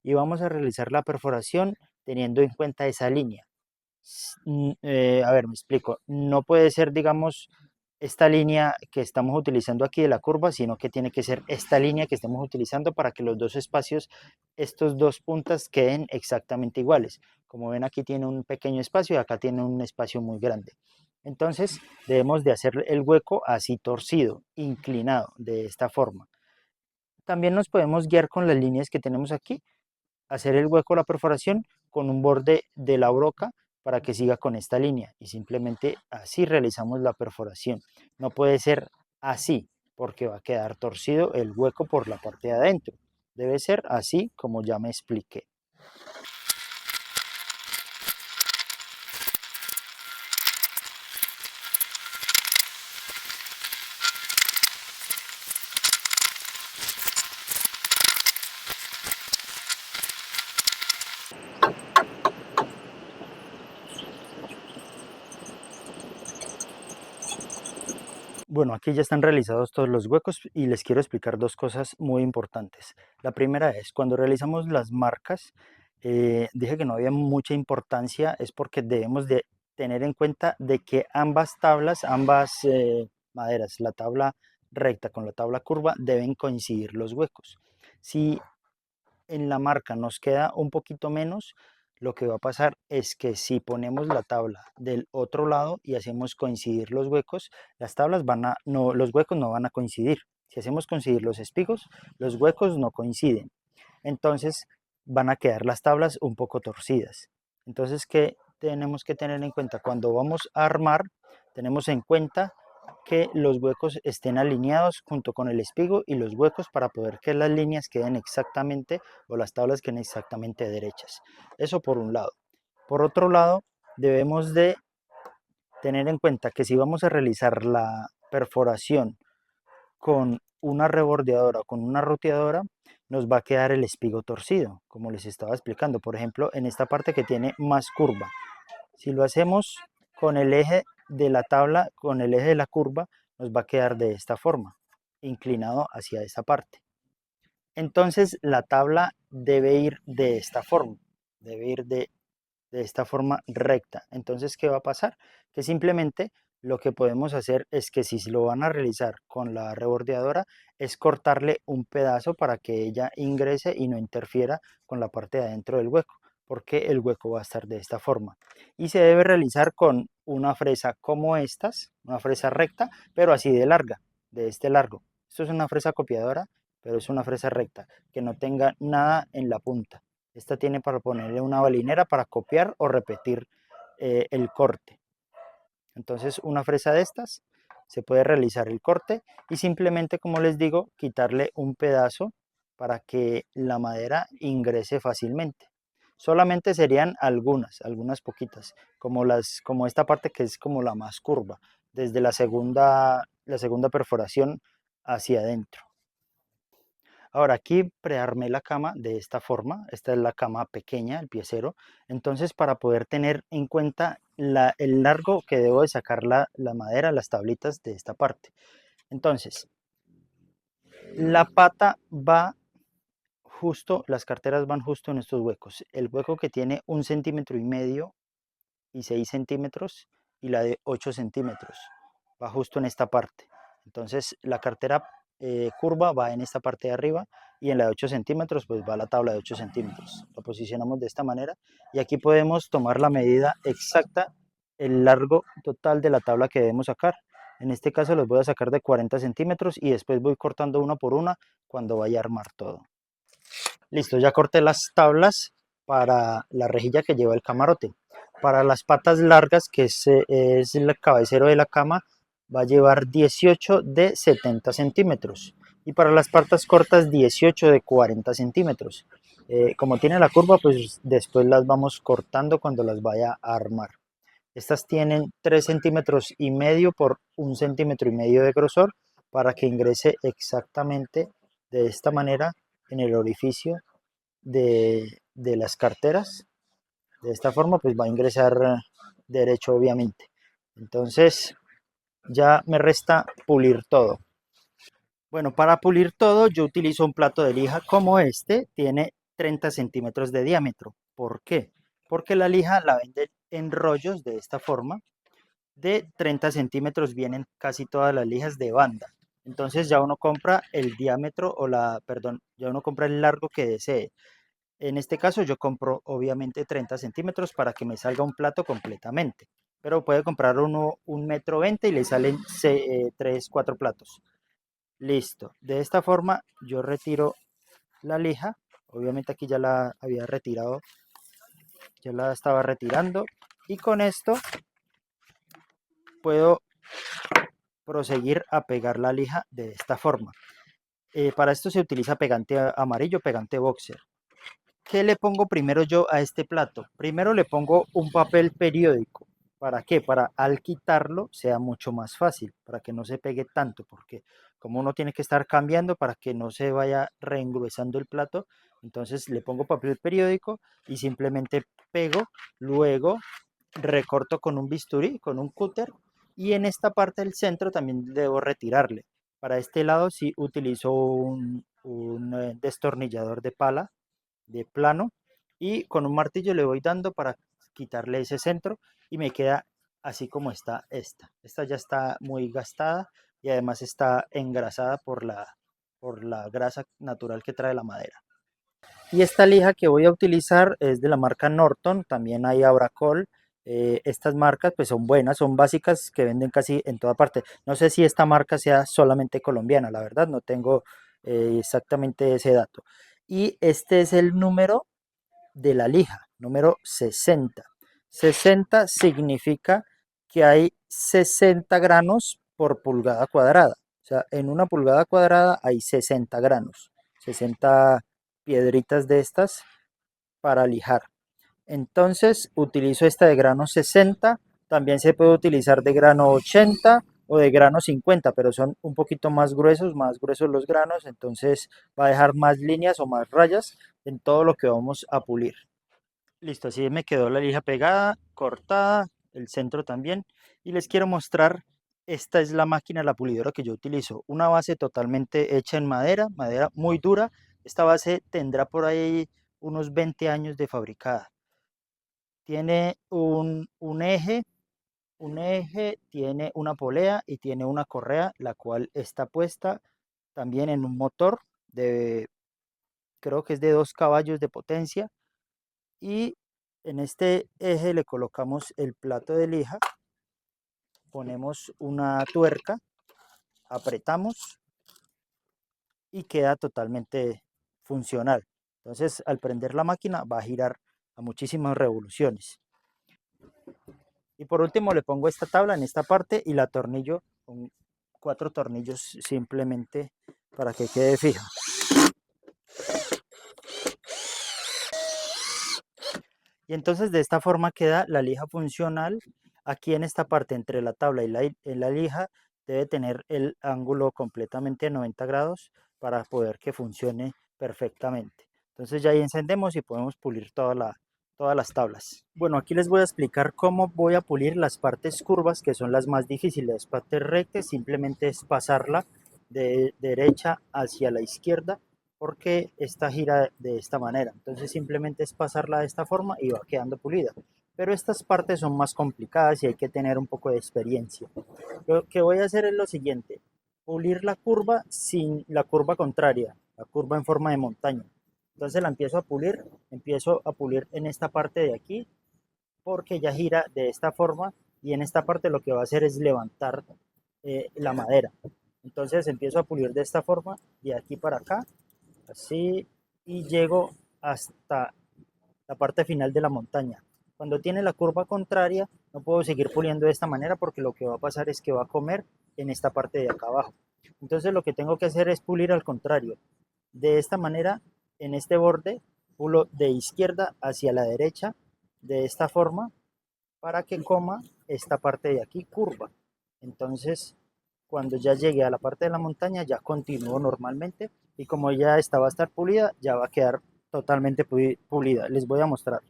y vamos a realizar la perforación teniendo en cuenta esa línea. A ver, me explico. No puede ser, digamos, esta línea que estamos utilizando aquí de la curva, sino que tiene que ser esta línea que estemos utilizando para que los dos espacios, estos dos puntas, queden exactamente iguales. Como ven, aquí tiene un pequeño espacio y acá tiene un espacio muy grande. Entonces, debemos de hacer el hueco así torcido, inclinado, de esta forma. También nos podemos guiar con las líneas que tenemos aquí, hacer el hueco, la perforación con un borde de la broca para que siga con esta línea y simplemente así realizamos la perforación. No puede ser así porque va a quedar torcido el hueco por la parte de adentro. Debe ser así como ya me expliqué. Bueno, aquí ya están realizados todos los huecos y les quiero explicar dos cosas muy importantes. La primera es, cuando realizamos las marcas, dije que no había mucha importancia, es porque debemos de tener en cuenta de que ambas tablas, ambas maderas, la tabla recta con la tabla curva, deben coincidir los huecos. Si en la marca nos queda un poquito menos, lo que va a pasar es que si ponemos la tabla del otro lado y hacemos coincidir los huecos, las tablas no, los huecos no van a coincidir. Si hacemos coincidir los espigos, los huecos no coinciden. Entonces van a quedar las tablas un poco torcidas. Entonces, ¿qué tenemos que tener en cuenta? Cuando vamos a armar, tenemos en cuenta que los huecos estén alineados junto con el espigo y los huecos para poder que las líneas queden exactamente o las tablas queden exactamente derechas. Eso por un lado. Por otro lado, debemos de tener en cuenta que si vamos a realizar la perforación con una rebordeadora o con una roteadora, nos va a quedar el espigo torcido, como les estaba explicando. Por ejemplo, en esta parte que tiene más curva. Si lo hacemos con el eje de la tabla, con el eje de la curva, nos va a quedar de esta forma, inclinado hacia esa parte. Entonces la tabla debe ir de esta forma, debe ir de esta forma recta. Entonces, ¿qué va a pasar? Que simplemente lo que podemos hacer es que si lo van a realizar con la rebordeadora, es cortarle un pedazo para que ella ingrese y no interfiera con la parte de adentro del hueco, porque el hueco va a estar de esta forma. Y se debe realizar con una fresa como estas, una fresa recta, pero así de larga, de este largo. Esto es una fresa copiadora, pero es una fresa recta, que no tenga nada en la punta. Esta tiene para ponerle una balinera para copiar o repetir el corte. Entonces una fresa de estas se puede realizar el corte y simplemente, como les digo, quitarle un pedazo para que la madera ingrese fácilmente. Solamente serían algunas poquitas, como esta parte que es como la más curva, desde la segunda perforación hacia adentro. Ahora aquí prearmé la cama de esta forma, esta es la cama pequeña, el piecero, entonces para poder tener en cuenta el largo que debo de sacar la madera, las tablitas de esta parte. Entonces, la pata va justo, las carteras van justo en estos huecos. El hueco que tiene 1,5 cm y 6 centímetros y la de 8 centímetros va justo en esta parte. Entonces la cartera curva va en esta parte de arriba y en la de 8 centímetros pues va la tabla de 8 centímetros. Lo posicionamos de esta manera y aquí podemos tomar la medida exacta, el largo total de la tabla que debemos sacar. En este caso los voy a sacar de 40 centímetros y después voy cortando una por una cuando vaya a armar todo. Listo, ya corté las tablas para la rejilla que lleva el camarote. Para las patas largas, que es el cabecero de la cama, va a llevar 18 de 70 centímetros. Y para las patas cortas, 18 de 40 centímetros. Como tiene la curva, pues después las vamos cortando cuando las vaya a armar. Estas tienen 3,5 cm por 1,5 cm de grosor para que ingrese exactamente de esta manera en el orificio de las carteras. De esta forma pues va a ingresar derecho obviamente. Entonces ya me resta pulir todo. Bueno, para pulir todo yo utilizo un plato de lija como este, tiene 30 centímetros de diámetro. ¿Por qué? Porque la lija la venden en rollos de esta forma. De 30 centímetros vienen casi todas las lijas de banda. Entonces ya uno compra el diámetro perdón, ya uno compra el largo que desee. En este caso yo compro obviamente 30 centímetros para que me salga un plato completamente. Pero puede comprar uno 1,20 m y le salen 3, 4 platos. Listo. De esta forma yo retiro la lija. Obviamente aquí ya la había retirado, ya la estaba retirando. Y con esto puedo proseguir a pegar la lija de esta forma. Para esto se utiliza pegante amarillo, pegante boxer. ¿Qué le pongo primero yo a este plato? Primero le pongo un papel periódico. ¿Para qué? Para al quitarlo sea mucho más fácil, para que no se pegue tanto, porque como uno tiene que estar cambiando para que no se vaya reengruesando el plato, entonces le pongo papel periódico y simplemente pego, luego recorto con un bisturí, con un cúter, y en esta parte del centro también debo retirarle. Para este lado sí utilizo un destornillador de pala, de plano, y con un martillo le voy dando para quitarle ese centro y me queda así como está esta. Esta ya está muy gastada y además está engrasada por la grasa natural que trae la madera. Y esta lija que voy a utilizar es de la marca Norton, también hay Abracol. Estas marcas pues son buenas, son básicas que venden casi en toda parte. No sé si esta marca sea solamente colombiana, la verdad no tengo exactamente ese dato. Y este es el número de la lija, número 60. 60 significa que hay 60 granos por pulgada cuadrada. O sea, en una pulgada cuadrada hay 60 granos, 60 piedritas de estas para lijar. Entonces utilizo esta de grano 60, también se puede utilizar de grano 80 o de grano 50, pero son un poquito más gruesos los granos, entonces va a dejar más líneas o más rayas en todo lo que vamos a pulir. Listo, así me quedó la lija pegada, cortada, el centro también. Y les quiero mostrar, esta es la máquina, la pulidora que yo utilizo. Una base totalmente hecha en madera, madera muy dura. Esta base tendrá por ahí unos 20 años de fabricada. Tiene un eje, tiene una polea y tiene una correa, la cual está puesta también en un motor de, creo que es de 2 caballos de potencia. Y en este eje le colocamos el plato de lija, ponemos una tuerca, apretamos y queda totalmente funcional. Entonces al prender la máquina va a girar a muchísimas revoluciones. Y por último le pongo esta tabla en esta parte y la atornillo con 4 tornillos simplemente para que quede fija. Y entonces de esta forma queda la lija funcional. Aquí en esta parte entre la tabla y la lija debe tener el ángulo completamente 90 grados para poder que funcione perfectamente. Entonces ya ahí encendemos y podemos pulir todas las tablas. Bueno, aquí les voy a explicar cómo voy a pulir las partes curvas, que son las más difíciles. Las partes rectas simplemente es pasarla de derecha hacia la izquierda, porque esta gira de esta manera. Entonces simplemente es pasarla de esta forma y va quedando pulida. Pero estas partes son más complicadas y hay que tener un poco de experiencia. Lo que voy a hacer es lo siguiente: pulir la curva sin la curva contraria, la curva en forma de montaña. Entonces la empiezo a pulir en esta parte de aquí, porque ya gira de esta forma, y en esta parte lo que va a hacer es levantar la madera. Entonces empiezo a pulir de esta forma, de aquí para acá, así, y llego hasta la parte final de la montaña. Cuando tiene la curva contraria, no puedo seguir puliendo de esta manera, porque lo que va a pasar es que va a comer en esta parte de acá abajo. Entonces lo que tengo que hacer es pulir al contrario. De esta manera, en este borde, pulo de izquierda hacia la derecha, de esta forma, para que coma esta parte de aquí curva. Entonces, cuando ya llegue a la parte de la montaña, ya continúo normalmente, y como ya esta va a estar pulida, ya va a quedar totalmente pulida. Les voy a mostrar.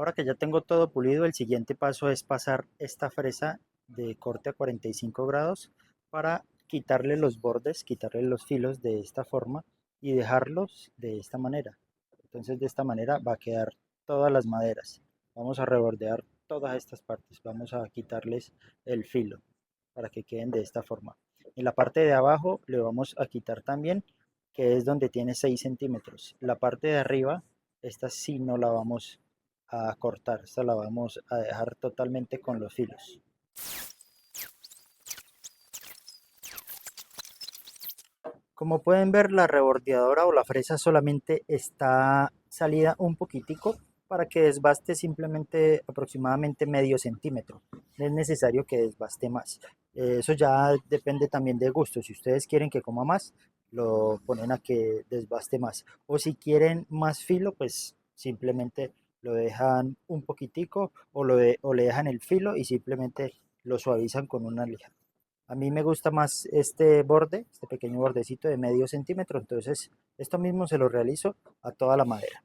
Ahora que ya tengo todo pulido, el siguiente paso es pasar esta fresa de corte a 45 grados para quitarle los bordes, quitarle los filos de esta forma y dejarlos de esta manera. Entonces de esta manera va a quedar todas las maderas. Vamos a rebordear todas estas partes, vamos a quitarles el filo para que queden de esta forma. En la parte de abajo le vamos a quitar también, que es donde tiene 6 centímetros. La parte de arriba, esta sí no la vamos a cortar, esta la vamos a dejar totalmente con los filos. Como pueden ver, la rebordeadora o la fresa solamente está salida un poquitico para que desbaste simplemente aproximadamente medio centímetro. No es necesario que desbaste más. Eso ya depende también de gusto. Si ustedes quieren que coma más, lo ponen a que desbaste más. O si quieren más filo, pues simplemente lo dejan un poquitico o le dejan el filo y simplemente lo suavizan con una lija. A mí me gusta más este borde, este pequeño bordecito de medio centímetro, entonces esto mismo se lo realizo a toda la madera.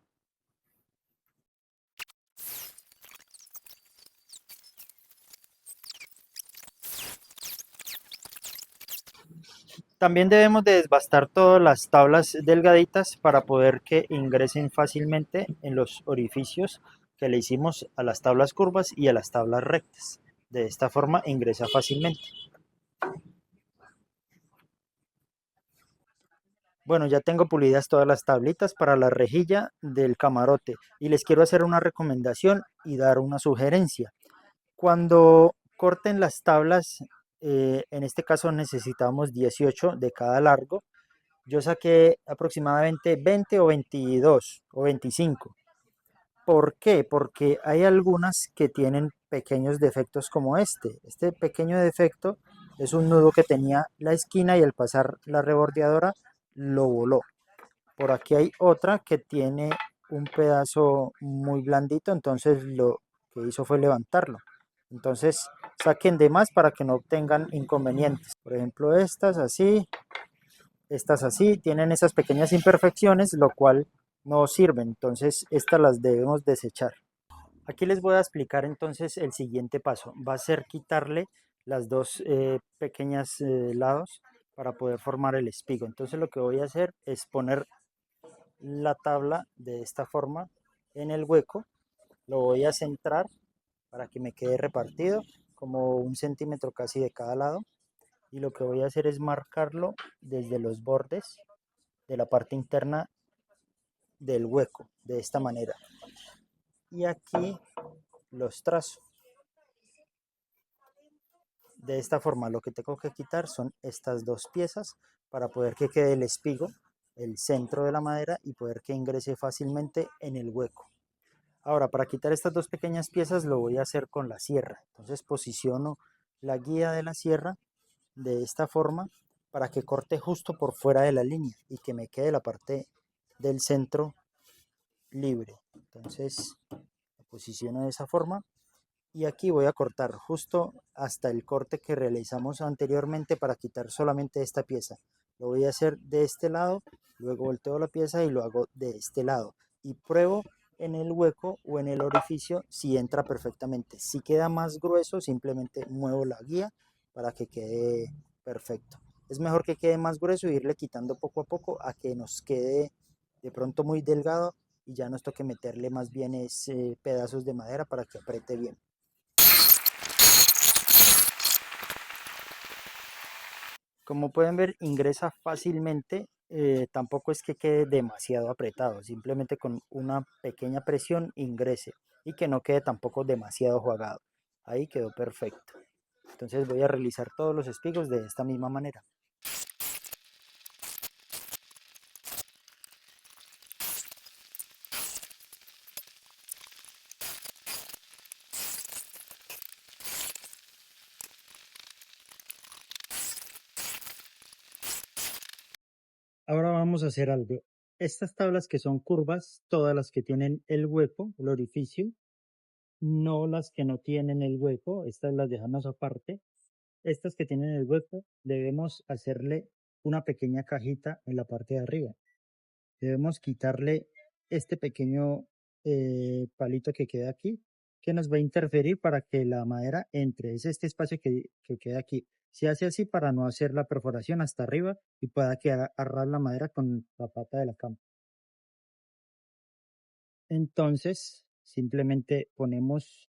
También debemos de desbastar todas las tablas delgaditas para poder que ingresen fácilmente en los orificios que le hicimos a las tablas curvas y a las tablas rectas. De esta forma ingresa fácilmente. Bueno, ya tengo pulidas todas las tablitas para la rejilla del camarote y les quiero hacer una recomendación y dar una sugerencia. Cuando corten las tablas, en este caso necesitamos 18 de cada largo. Yo saqué aproximadamente 20 o 22 o 25. ¿Por qué? Porque hay algunas que tienen pequeños defectos como este. Este pequeño defecto es un nudo que tenía la esquina y al pasar la rebordeadora lo voló. Por aquí hay otra que tiene un pedazo muy blandito, entonces lo que hizo fue levantarlo. Entonces saquen de más para que no tengan inconvenientes. Por ejemplo, estas así, tienen esas pequeñas imperfecciones, lo cual no sirven. Entonces estas las debemos desechar. Aquí les voy a explicar entonces el siguiente paso. Va a ser quitarle las dos pequeñas lados para poder formar el espigo. Entonces lo que voy a hacer es poner la tabla de esta forma en el hueco, lo voy a centrar para que me quede repartido como 1 centímetro casi de cada lado y lo que voy a hacer es marcarlo desde los bordes de la parte interna del hueco de esta manera y aquí los trazo de esta forma. Lo que tengo que quitar son estas dos piezas para poder que quede el espigo, el centro de la madera y poder que ingrese fácilmente en el hueco. Ahora, para quitar estas dos pequeñas piezas lo voy a hacer con la sierra. Entonces posiciono la guía de la sierra de esta forma para que corte justo por fuera de la línea y que me quede la parte del centro libre. Entonces la posiciono de esa forma y aquí voy a cortar justo hasta el corte que realizamos anteriormente para quitar solamente esta pieza. Lo voy a hacer de este lado, luego volteo la pieza y lo hago de este lado y pruebo en el hueco o en el orificio si entra perfectamente. Si queda más grueso, simplemente muevo la guía para que quede perfecto. Es mejor que quede más grueso e irle quitando poco a poco a que nos quede de pronto muy delgado y ya nos toque meterle más bien pedazos de madera para que apriete bien. Como pueden ver, ingresa fácilmente, tampoco es que quede demasiado apretado, simplemente con una pequeña presión ingrese y que no quede tampoco demasiado jugado. Ahí quedó perfecto. Entonces voy a realizar todos los espigos de esta misma manera. Ahora vamos a hacer algo. Estas tablas que son curvas, todas las que tienen el hueco, el orificio, no las que no tienen el hueco, estas las dejamos aparte. Estas que tienen el hueco, debemos hacerle una pequeña cajita en la parte de arriba. Debemos quitarle este pequeño palito que queda aquí, que nos va a interferir para que la madera entre. Es este espacio que queda aquí. Se hace así para no hacer la perforación hasta arriba y pueda quedar a ras la madera con la pata de la cama. Entonces, simplemente ponemos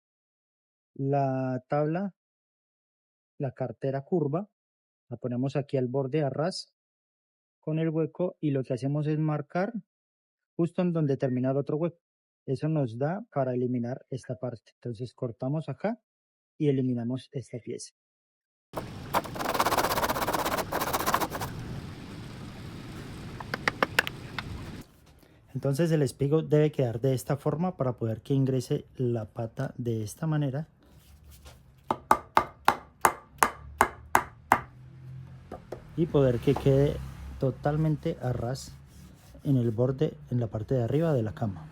la tabla, la cartera curva, la ponemos aquí al borde a ras con el hueco y lo que hacemos es marcar justo en donde termina el otro hueco. Eso nos da para eliminar esta parte. Entonces cortamos acá y eliminamos esta pieza. Entonces el espigo debe quedar de esta forma para poder que ingrese la pata de esta manera. Y poder que quede totalmente a ras en el borde, en la parte de arriba de la cama.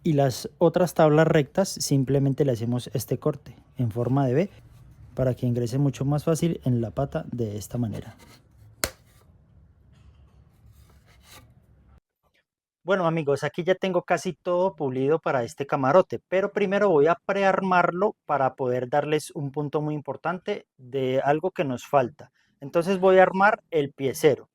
Y las otras tablas rectas simplemente le hacemos este corte en forma de V para que ingrese mucho más fácil en la pata de esta manera. Bueno amigos, aquí ya tengo casi todo pulido para este camarote, pero primero voy a prearmarlo para poder darles un punto muy importante de algo que nos falta. Entonces voy a armar el piecero.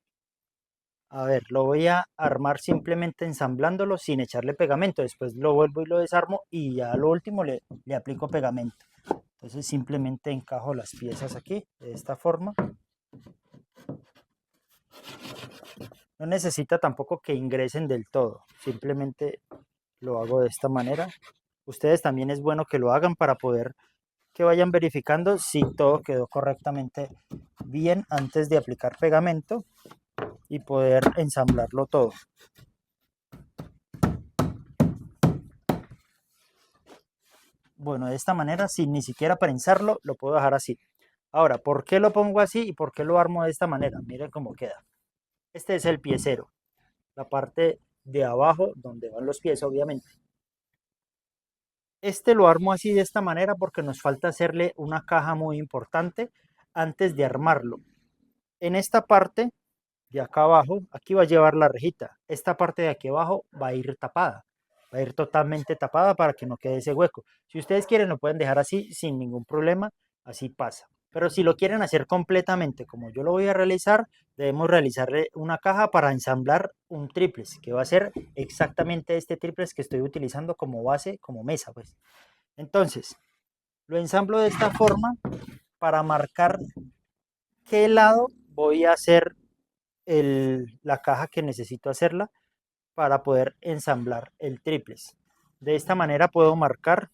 A ver, lo voy a armar simplemente ensamblándolo sin echarle pegamento. Después lo vuelvo y lo desarmo y ya a lo último le aplico pegamento. Entonces simplemente encajo las piezas aquí de esta forma. No necesita tampoco que ingresen del todo. Simplemente lo hago de esta manera. Ustedes también es bueno que lo hagan para poder que vayan verificando si todo quedó correctamente bien antes de aplicar pegamento y poder ensamblarlo todo. Bueno, de esta manera, sin ni siquiera prensarlo, lo puedo dejar así. Ahora, ¿por qué lo pongo así y por qué lo armo de esta manera? Miren cómo queda. Este es el piecero, la parte de abajo donde van los pies, obviamente. Este lo armo así de esta manera porque nos falta hacerle una caja muy importante antes de armarlo. En esta parte de acá abajo, aquí va a llevar la rejita. Esta parte de aquí abajo va a ir tapada. Va a ir totalmente tapada para que no quede ese hueco. Si ustedes quieren lo pueden dejar así sin ningún problema, así pasa. Pero si lo quieren hacer completamente como yo lo voy a realizar, debemos realizarle una caja para ensamblar un triplex, que va a ser exactamente este triplex que estoy utilizando como base, como mesa, pues. Entonces, lo ensamblo de esta forma para marcar qué lado voy a hacer la caja que necesito hacerla para poder ensamblar el triplex. De esta manera puedo marcar,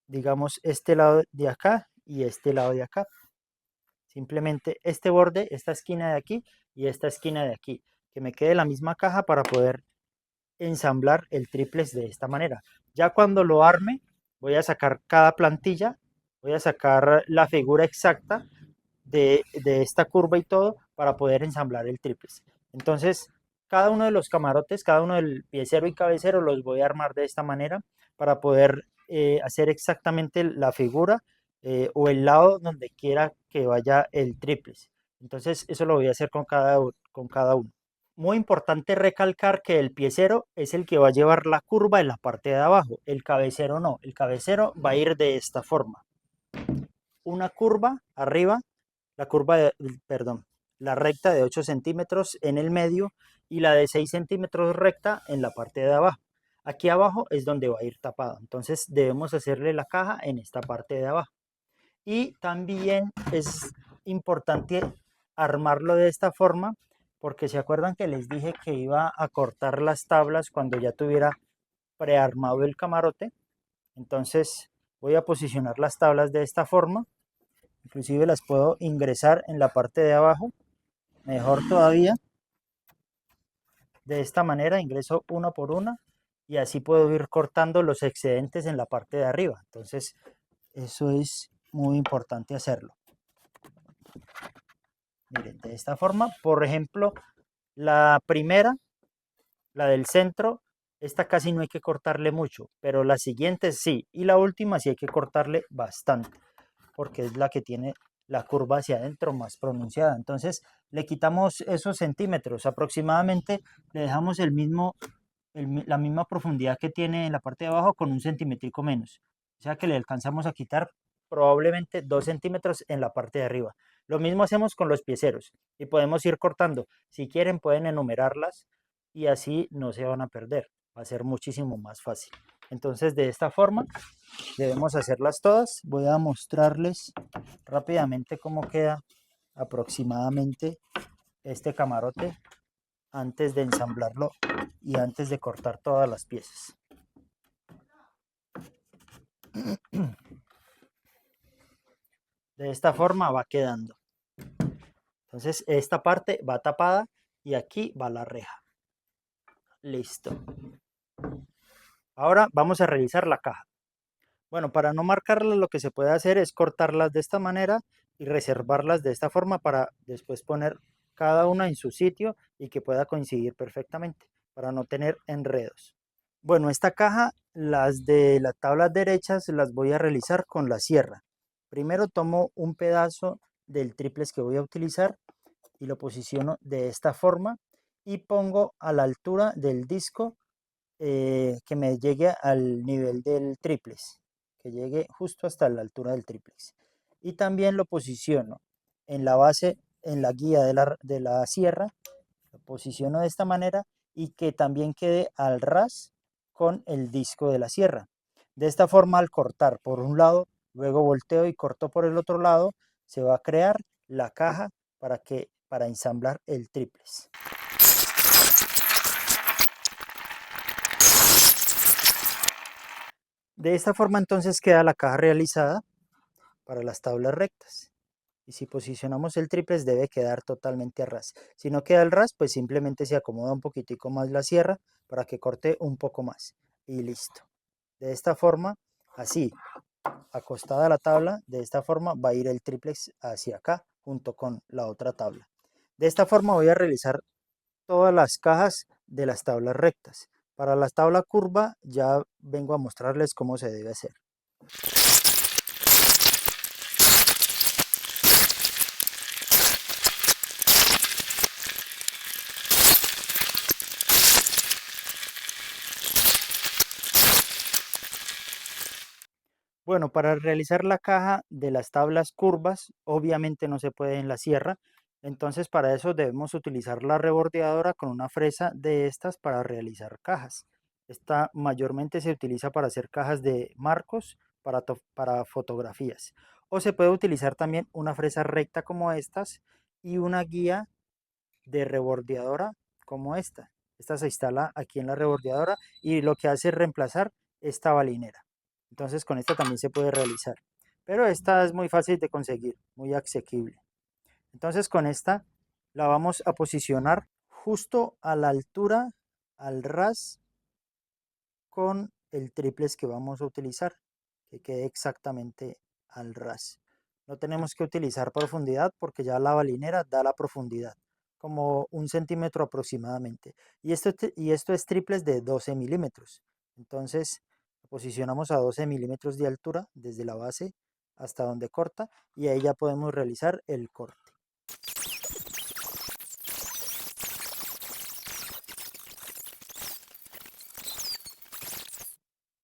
digamos, este lado de acá y este lado de acá. Simplemente este borde, esta esquina de aquí y esta esquina de aquí. Que me quede la misma caja para poder ensamblar el triplex de esta manera. Ya cuando lo arme, voy a sacar cada plantilla, voy a sacar la figura exacta de esta curva y todo para poder ensamblar el triplex. Entonces, cada uno de los camarotes, cada uno del piecero y cabecero los voy a armar de esta manera para poder hacer exactamente la figura o el lado donde quiera que vaya el triplex. Entonces, eso lo voy a hacer con cada uno. Muy importante recalcar que el piecero es el que va a llevar la curva en la parte de abajo, el cabecero no, el cabecero va a ir de esta forma. Una curva arriba, la recta de 8 centímetros en el medio y la de 6 centímetros recta en la parte de abajo. Aquí abajo es donde va a ir tapado, entonces debemos hacerle la caja en esta parte de abajo. Y también es importante armarlo de esta forma porque se acuerdan que les dije que iba a cortar las tablas cuando ya tuviera prearmado el camarote. Entonces voy a posicionar las tablas de esta forma. Inclusive las puedo ingresar en la parte de abajo, mejor todavía. De esta manera ingreso una por una y así puedo ir cortando los excedentes en la parte de arriba. Entonces eso es muy importante hacerlo. Miren, de esta forma, por ejemplo, la primera, la del centro, esta casi no hay que cortarle mucho, pero la siguiente sí, y la última sí hay que cortarle bastante, porque es la que tiene la curva hacia adentro más pronunciada. Entonces le quitamos esos centímetros, aproximadamente le dejamos el mismo la misma profundidad que tiene en la parte de abajo con un centímetrico menos. O sea que le alcanzamos a quitar probablemente 2 centímetros en la parte de arriba. Lo mismo hacemos con los pieceros y podemos ir cortando. Si quieren pueden enumerarlas y así no se van a perder. Va a ser muchísimo más fácil. Entonces de esta forma debemos hacerlas todas. Voy a mostrarles rápidamente cómo queda aproximadamente este camarote antes de ensamblarlo y antes de cortar todas las piezas. De esta forma va quedando. Entonces esta parte va tapada y aquí va la reja. Listo. Ahora vamos a realizar la caja. Bueno, para no marcarlas lo que se puede hacer es cortarlas de esta manera y reservarlas de esta forma para después poner cada una en su sitio y que pueda coincidir perfectamente para no tener enredos. Bueno, esta caja, las de las tablas derechas las voy a realizar con la sierra. Primero tomo un pedazo del triplex que voy a utilizar y lo posiciono de esta forma y pongo a la altura del disco que me llegue al nivel del triplex, que llegue justo hasta la altura del triplex. Y también lo posiciono en la base, en la guía de la sierra, lo posiciono de esta manera y que también quede al ras con el disco de la sierra. De esta forma, al cortar por un lado, luego volteo y corto por el otro lado, se va a crear la caja para ensamblar el triplex. De esta forma entonces queda la caja realizada para las tablas rectas. Y si posicionamos el triplex debe quedar totalmente a ras. Si no queda al ras, pues simplemente se acomoda un poquitico más la sierra para que corte un poco más. Y listo. De esta forma, así, acostada la tabla, de esta forma va a ir el triplex hacia acá junto con la otra tabla. De esta forma voy a realizar todas las cajas de las tablas rectas. Para la tabla curva ya vengo a mostrarles cómo se debe hacer. Bueno, para realizar la caja de las tablas curvas, obviamente no se puede en la sierra, entonces para eso debemos utilizar la rebordeadora con una fresa de estas para realizar cajas. Esta mayormente se utiliza para hacer cajas de marcos para fotografías. O se puede utilizar también una fresa recta como estas y una guía de rebordeadora como esta. Esta se instala aquí en la rebordeadora y lo que hace es reemplazar esta balinera. Entonces con esta también se puede realizar. Pero esta es muy fácil de conseguir, muy asequible. Entonces con esta la vamos a posicionar justo a la altura, al ras, con el triplex que vamos a utilizar, que quede exactamente al ras. No tenemos que utilizar profundidad porque ya la balinera da la profundidad, como 1 centímetro aproximadamente. Y esto es triplex de 12 milímetros. Entonces posicionamos a 12 milímetros de altura desde la base hasta donde corta y ahí ya podemos realizar el corte.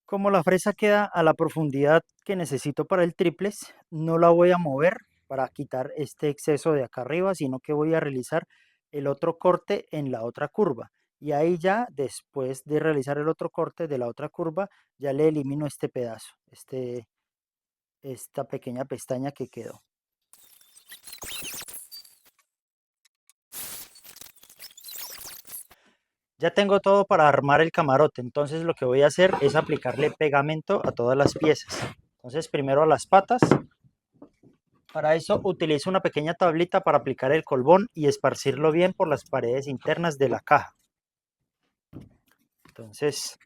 Como la fresa queda a la profundidad que necesito para el triplex, no la voy a mover para quitar este exceso de acá arriba, sino que voy a realizar el otro corte en la otra curva. Y ahí ya, después de realizar el otro corte de la otra curva, ya le elimino este pedazo, esta pequeña pestaña que quedó. Ya tengo todo para armar el camarote, entonces lo que voy a hacer es aplicarle pegamento a todas las piezas. Entonces primero a las patas. Para eso utilizo una pequeña tablita para aplicar el colbón y esparcirlo bien por las paredes internas de la caja. Entonces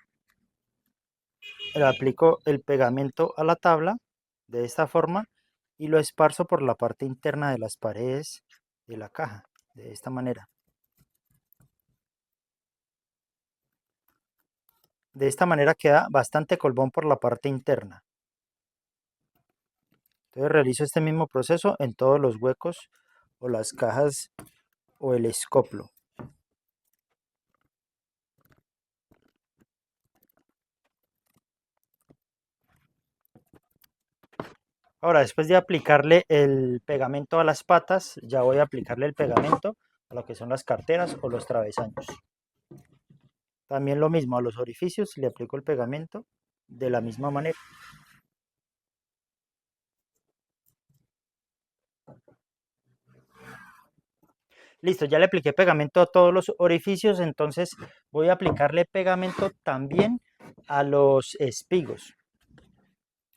le aplico el pegamento a la tabla de esta forma y lo esparzo por la parte interna de las paredes de la caja, de esta manera. De esta manera queda bastante colbón por la parte interna. Entonces realizo este mismo proceso en todos los huecos o las cajas o el escoplo. Ahora, después de aplicarle el pegamento a las patas, ya voy a aplicarle el pegamento a lo que son las carteras o los travesaños. También lo mismo, a los orificios le aplico el pegamento de la misma manera. Listo, ya le apliqué pegamento a todos los orificios, entonces voy a aplicarle pegamento también a los espigos.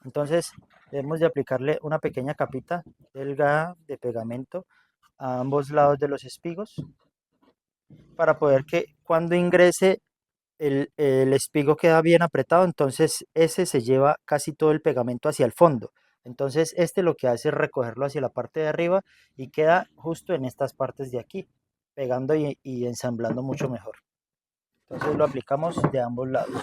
Entonces debemos de aplicarle una pequeña capita delgada de pegamento a ambos lados de los espigos para poder que cuando ingrese el espigo queda bien apretado, entonces ese se lleva casi todo el pegamento hacia el fondo. Entonces este lo que hace es recogerlo hacia la parte de arriba y queda justo en estas partes de aquí, pegando y ensamblando mucho mejor. Entonces lo aplicamos de ambos lados.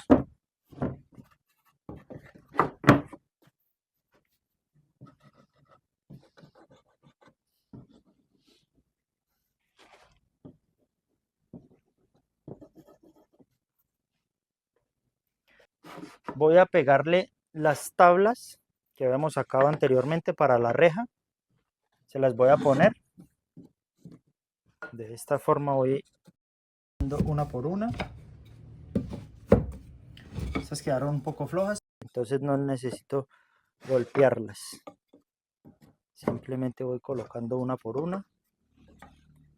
Voy a pegarle las tablas que habíamos sacado anteriormente para la reja. Se las voy a poner. De esta forma voy dando una por una. Estas quedaron un poco flojas, entonces no necesito golpearlas. Simplemente voy colocando una por una.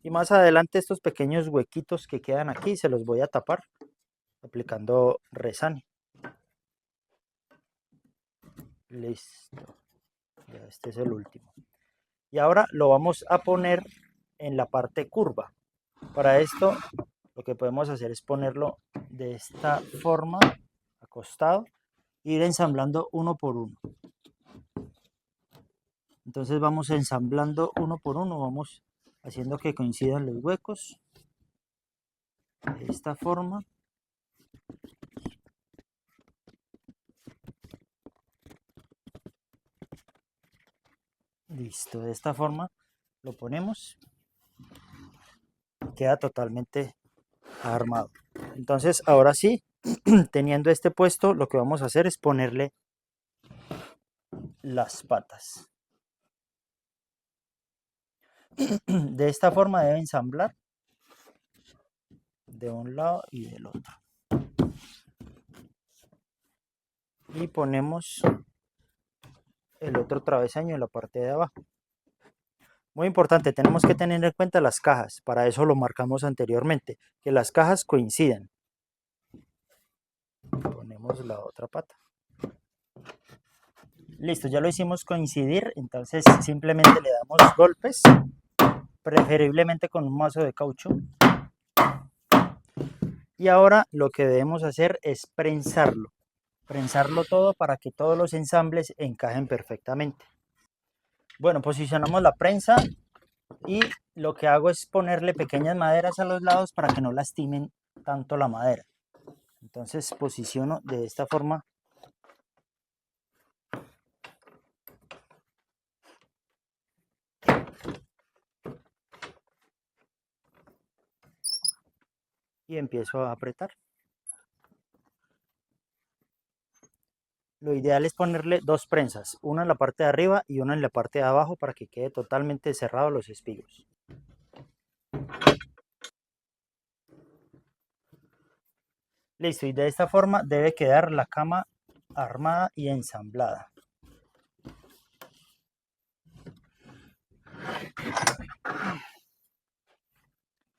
Y más adelante estos pequeños huequitos que quedan aquí se los voy a tapar aplicando resane. Listo. Ya este es el último. Y ahora lo vamos a poner en la parte curva. Para esto lo que podemos hacer es ponerlo de esta forma, acostado, e ir ensamblando uno por uno. Entonces vamos ensamblando uno por uno, vamos haciendo que coincidan los huecos de esta forma. Listo, de esta forma lo ponemos, queda totalmente armado. Entonces ahora sí, teniendo este puesto, lo que vamos a hacer es ponerle las patas. De esta forma debe ensamblar de un lado y del otro. Y ponemos el otro travesaño en la parte de abajo. Muy importante, tenemos que tener en cuenta las cajas, para eso lo marcamos anteriormente, que las cajas coincidan. Ponemos la otra pata. Listo, ya lo hicimos coincidir, entonces simplemente le damos golpes, preferiblemente con un mazo de caucho. Y ahora lo que debemos hacer es prensarlo todo para que todos los ensambles encajen perfectamente. Bueno, posicionamos la prensa y lo que hago es ponerle pequeñas maderas a los lados para que no lastimen tanto la madera. Entonces posiciono de esta forma y empiezo a apretar. Lo ideal es ponerle dos prensas, una en la parte de arriba y una en la parte de abajo para que quede totalmente cerrado los espigos. Listo, y de esta forma debe quedar la cama armada y ensamblada.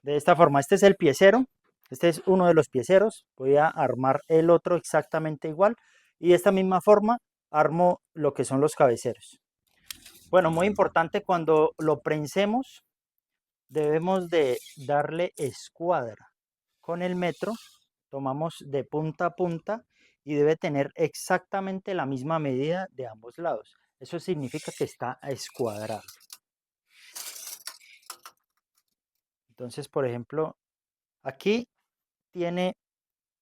De esta forma, este es el piecero, este es uno de los pieceros, voy a armar el otro exactamente igual y de esta misma forma armo lo que son los cabeceros. Bueno, muy importante, cuando lo prensemos debemos de darle escuadra con el metro, tomamos de punta a punta y debe tener exactamente la misma medida de ambos lados. Eso significa que está escuadrado. Entonces, por ejemplo, aquí tiene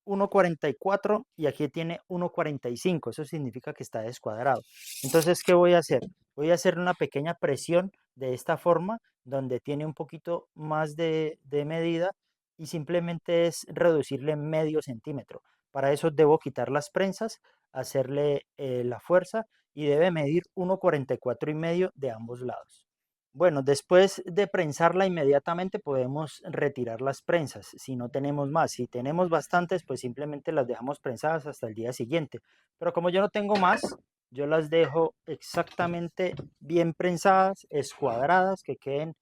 1,44 y aquí tiene 1,45. Eso significa que está descuadrado. Entonces, ¿qué voy a hacer? Voy a hacer una pequeña presión de esta forma, donde tiene un poquito más de medida y simplemente es reducirle medio centímetro Para eso debo quitar las prensas, hacerle la fuerza y debe medir 1,44 y medio de ambos lados. Bueno, después de prensarla inmediatamente podemos retirar las prensas si no tenemos más. Si tenemos bastantes, pues simplemente las dejamos prensadas hasta el día siguiente. Pero como yo no tengo más, yo las dejo exactamente bien prensadas, escuadradas, que queden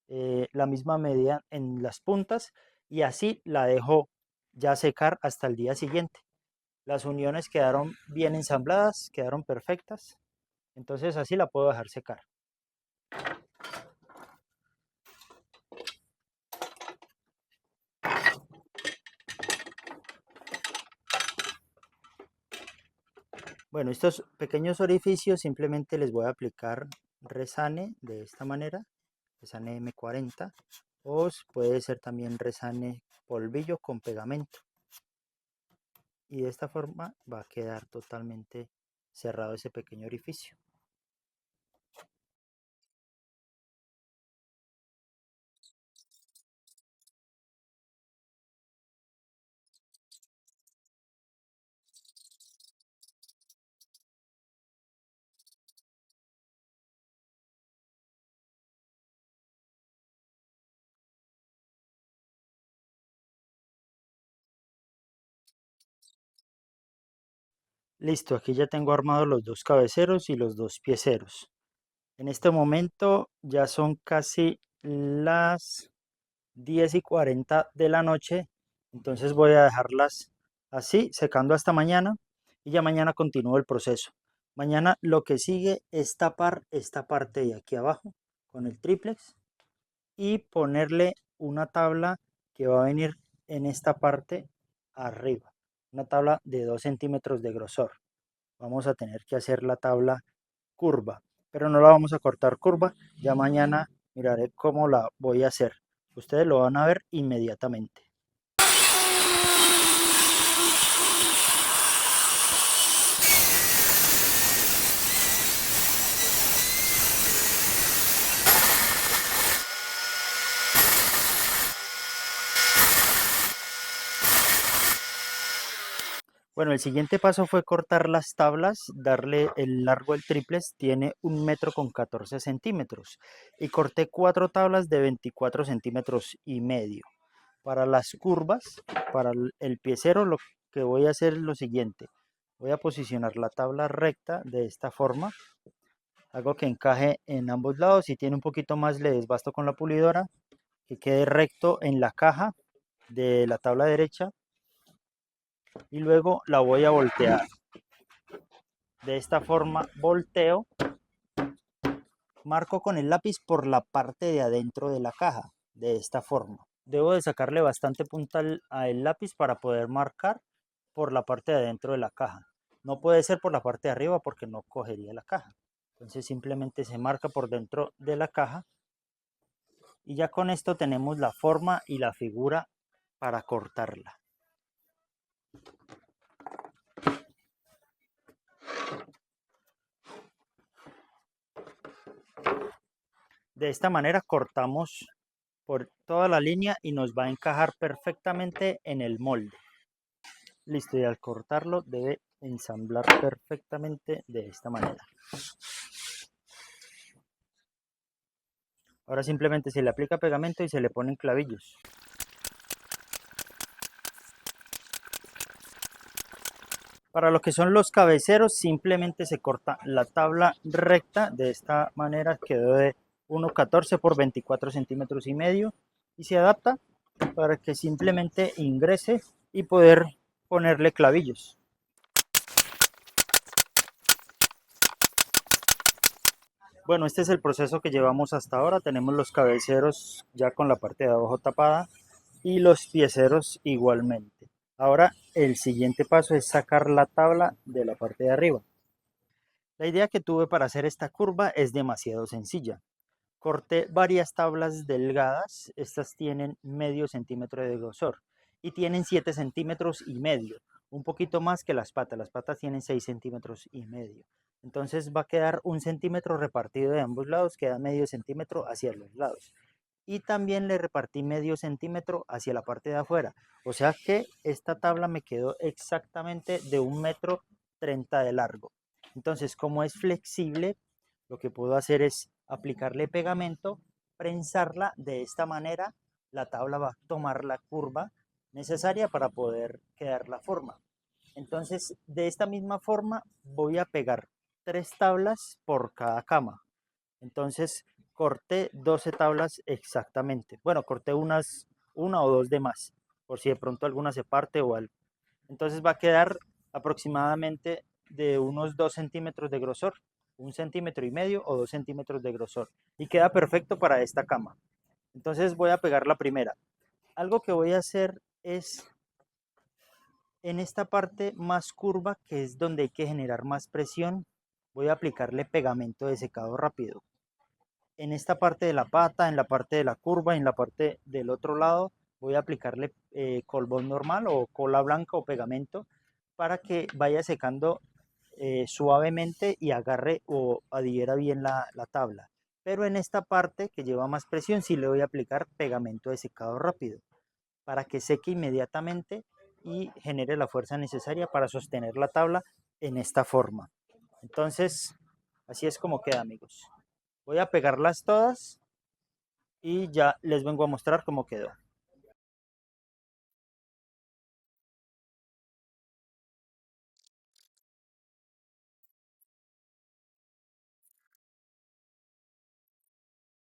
la misma medida en las puntas y así la dejo ya secar hasta el día siguiente. Las uniones quedaron bien ensambladas, quedaron perfectas, entonces así la puedo dejar secar. Bueno, estos pequeños orificios simplemente les voy a aplicar resane de esta manera, resane M40, o puede ser también resane polvillo con pegamento. Y de esta forma va a quedar totalmente cerrado ese pequeño orificio. Listo, aquí ya tengo armados los dos cabeceros y los dos pieceros. En este momento ya son casi las 10:40 de la noche, entonces voy a dejarlas así, secando hasta mañana y ya mañana continúo el proceso. Mañana lo que sigue es tapar esta parte de aquí abajo con el triplex y ponerle una tabla que va a venir en esta parte arriba, una tabla de 2 centímetros de grosor. Vamos a tener que hacer la tabla curva, pero no la vamos a cortar curva. Ya mañana miraré cómo la voy a hacer. Ustedes lo van a ver inmediatamente. Bueno, el siguiente paso fue cortar las tablas, darle el largo del triplex, tiene 1,14 m y corté 4 tablas de 24,5 cm. Para las curvas, para el piecero, lo que voy a hacer es lo siguiente. Voy a posicionar la tabla recta de esta forma. Hago que encaje en ambos lados. Si tiene un poquito más, le desbasto con la pulidora. Que quede recto en la caja de la tabla derecha. Y luego la voy a voltear. De esta forma volteo. Marco con el lápiz por la parte de adentro de la caja. De esta forma. Debo de sacarle bastante punta al lápiz para poder marcar por la parte de adentro de la caja. No puede ser por la parte de arriba porque no cogería la caja. Entonces simplemente se marca por dentro de la caja. Y ya con esto tenemos la forma y la figura para cortarla. De esta manera cortamos por toda la línea y nos va a encajar perfectamente en el molde. Listo, y al cortarlo debe ensamblar perfectamente de esta manera. Ahora simplemente se le aplica pegamento y se le ponen clavillos. Para lo que son los cabeceros simplemente se corta la tabla recta, de esta manera quedó de 1,14 por 24,5 cm y se adapta para que simplemente ingrese y poder ponerle clavillos. Bueno, este es el proceso que llevamos hasta ahora. Tenemos los cabeceros ya con la parte de abajo tapada y los pieceros igualmente. Ahora el siguiente paso es sacar la tabla de la parte de arriba. La idea que tuve para hacer esta curva es demasiado sencilla. Corté varias tablas delgadas, estas tienen medio centímetro de grosor y tienen 7,5 cm, un poquito más que las patas tienen 6,5 cm. Entonces va a quedar 1 centímetro repartido de ambos lados, queda medio centímetro hacia los lados. y también le repartí medio centímetro hacia la parte de afuera. O sea que esta tabla me quedó exactamente de 1,30 m de largo. Entonces, como es flexible, lo que puedo hacer es aplicarle pegamento, prensarla de esta manera. La tabla va a tomar la curva necesaria para poder quedar la forma. Entonces, de esta misma forma voy a pegar 3 tablas por cada cama. Entonces, corté 12 tablas exactamente. Bueno, corté una o dos de más, por si de pronto alguna se parte o algo. Entonces va a quedar aproximadamente de unos 2 centímetros de grosor, 1,5 cm o 2 centímetros de grosor. Y queda perfecto para esta cama. Entonces voy a pegar la primera. Algo que voy a hacer es en esta parte más curva, que es donde hay que generar más presión, voy a aplicarle pegamento de secado rápido. En esta parte de la pata, en la parte de la curva, en la parte del otro lado, voy a aplicarle colbón normal o cola blanca o pegamento para que vaya secando suavemente y agarre o adhiera bien la tabla. Pero en esta parte que lleva más presión sí le voy a aplicar pegamento de secado rápido para que seque inmediatamente y genere la fuerza necesaria para sostener la tabla en esta forma. Entonces, así es como queda, amigos. Voy a pegarlas todas y ya les vengo a mostrar cómo quedó.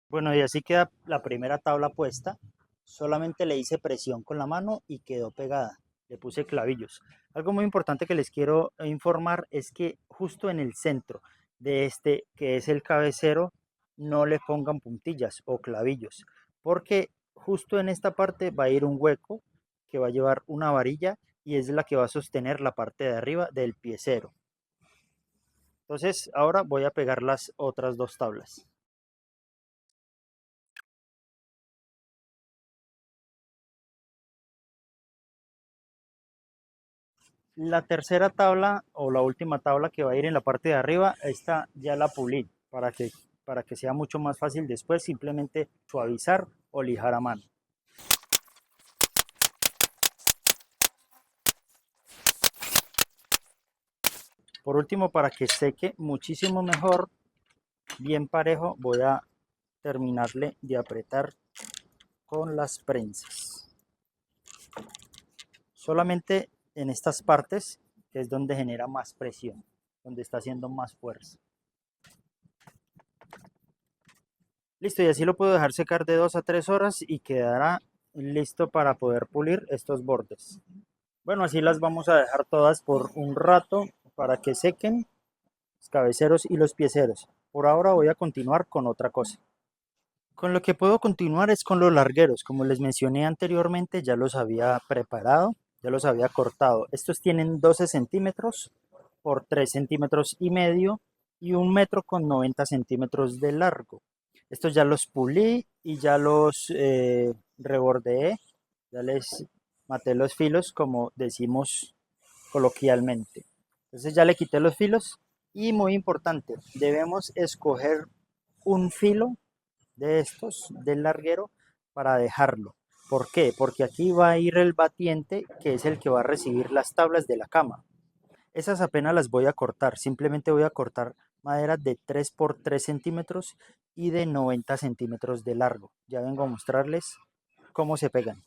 Bueno, y así queda la primera tabla puesta. Solamente le hice presión con la mano y quedó pegada. Le puse clavillos. Algo muy importante que les quiero informar es que justo en el centro de este, que es el cabecero, no le pongan puntillas o clavillos, porque justo en esta parte va a ir un hueco que va a llevar una varilla y es la que va a sostener la parte de arriba del piecero. Entonces ahora voy a pegar las otras 2 tablas. La tercera tabla o la última tabla que va a ir en la parte de arriba, esta ya la pulí para que sea mucho más fácil después simplemente suavizar o lijar a mano. Por último, para que seque muchísimo mejor, bien parejo, voy a terminarle de apretar con las prensas. Solamente en estas partes, que es donde genera más presión, donde está haciendo más fuerza. Listo, y así lo puedo dejar secar de 2 a 3 horas y quedará listo para poder pulir estos bordes. Bueno, así las vamos a dejar todas por un rato para que sequen los cabeceros y los pieceros. Por ahora voy a continuar con otra cosa. Con lo que puedo continuar es con los largueros. Como les mencioné anteriormente, ya los había preparado, ya los había cortado. Estos tienen 12 centímetros por 3,5 cm y 1,90 m de largo. Estos ya los pulí y ya los rebordeé, ya les maté los filos como decimos coloquialmente. Entonces ya le quité los filos y muy importante, debemos escoger un filo de estos del larguero para dejarlo. ¿Por qué? Porque aquí va a ir el batiente que es el que va a recibir las tablas de la cama. Esas apenas las voy a cortar, simplemente voy a cortar maderas de 3 por 3 centímetros y de 90 centímetros de largo. Ya vengo a mostrarles cómo se pegan.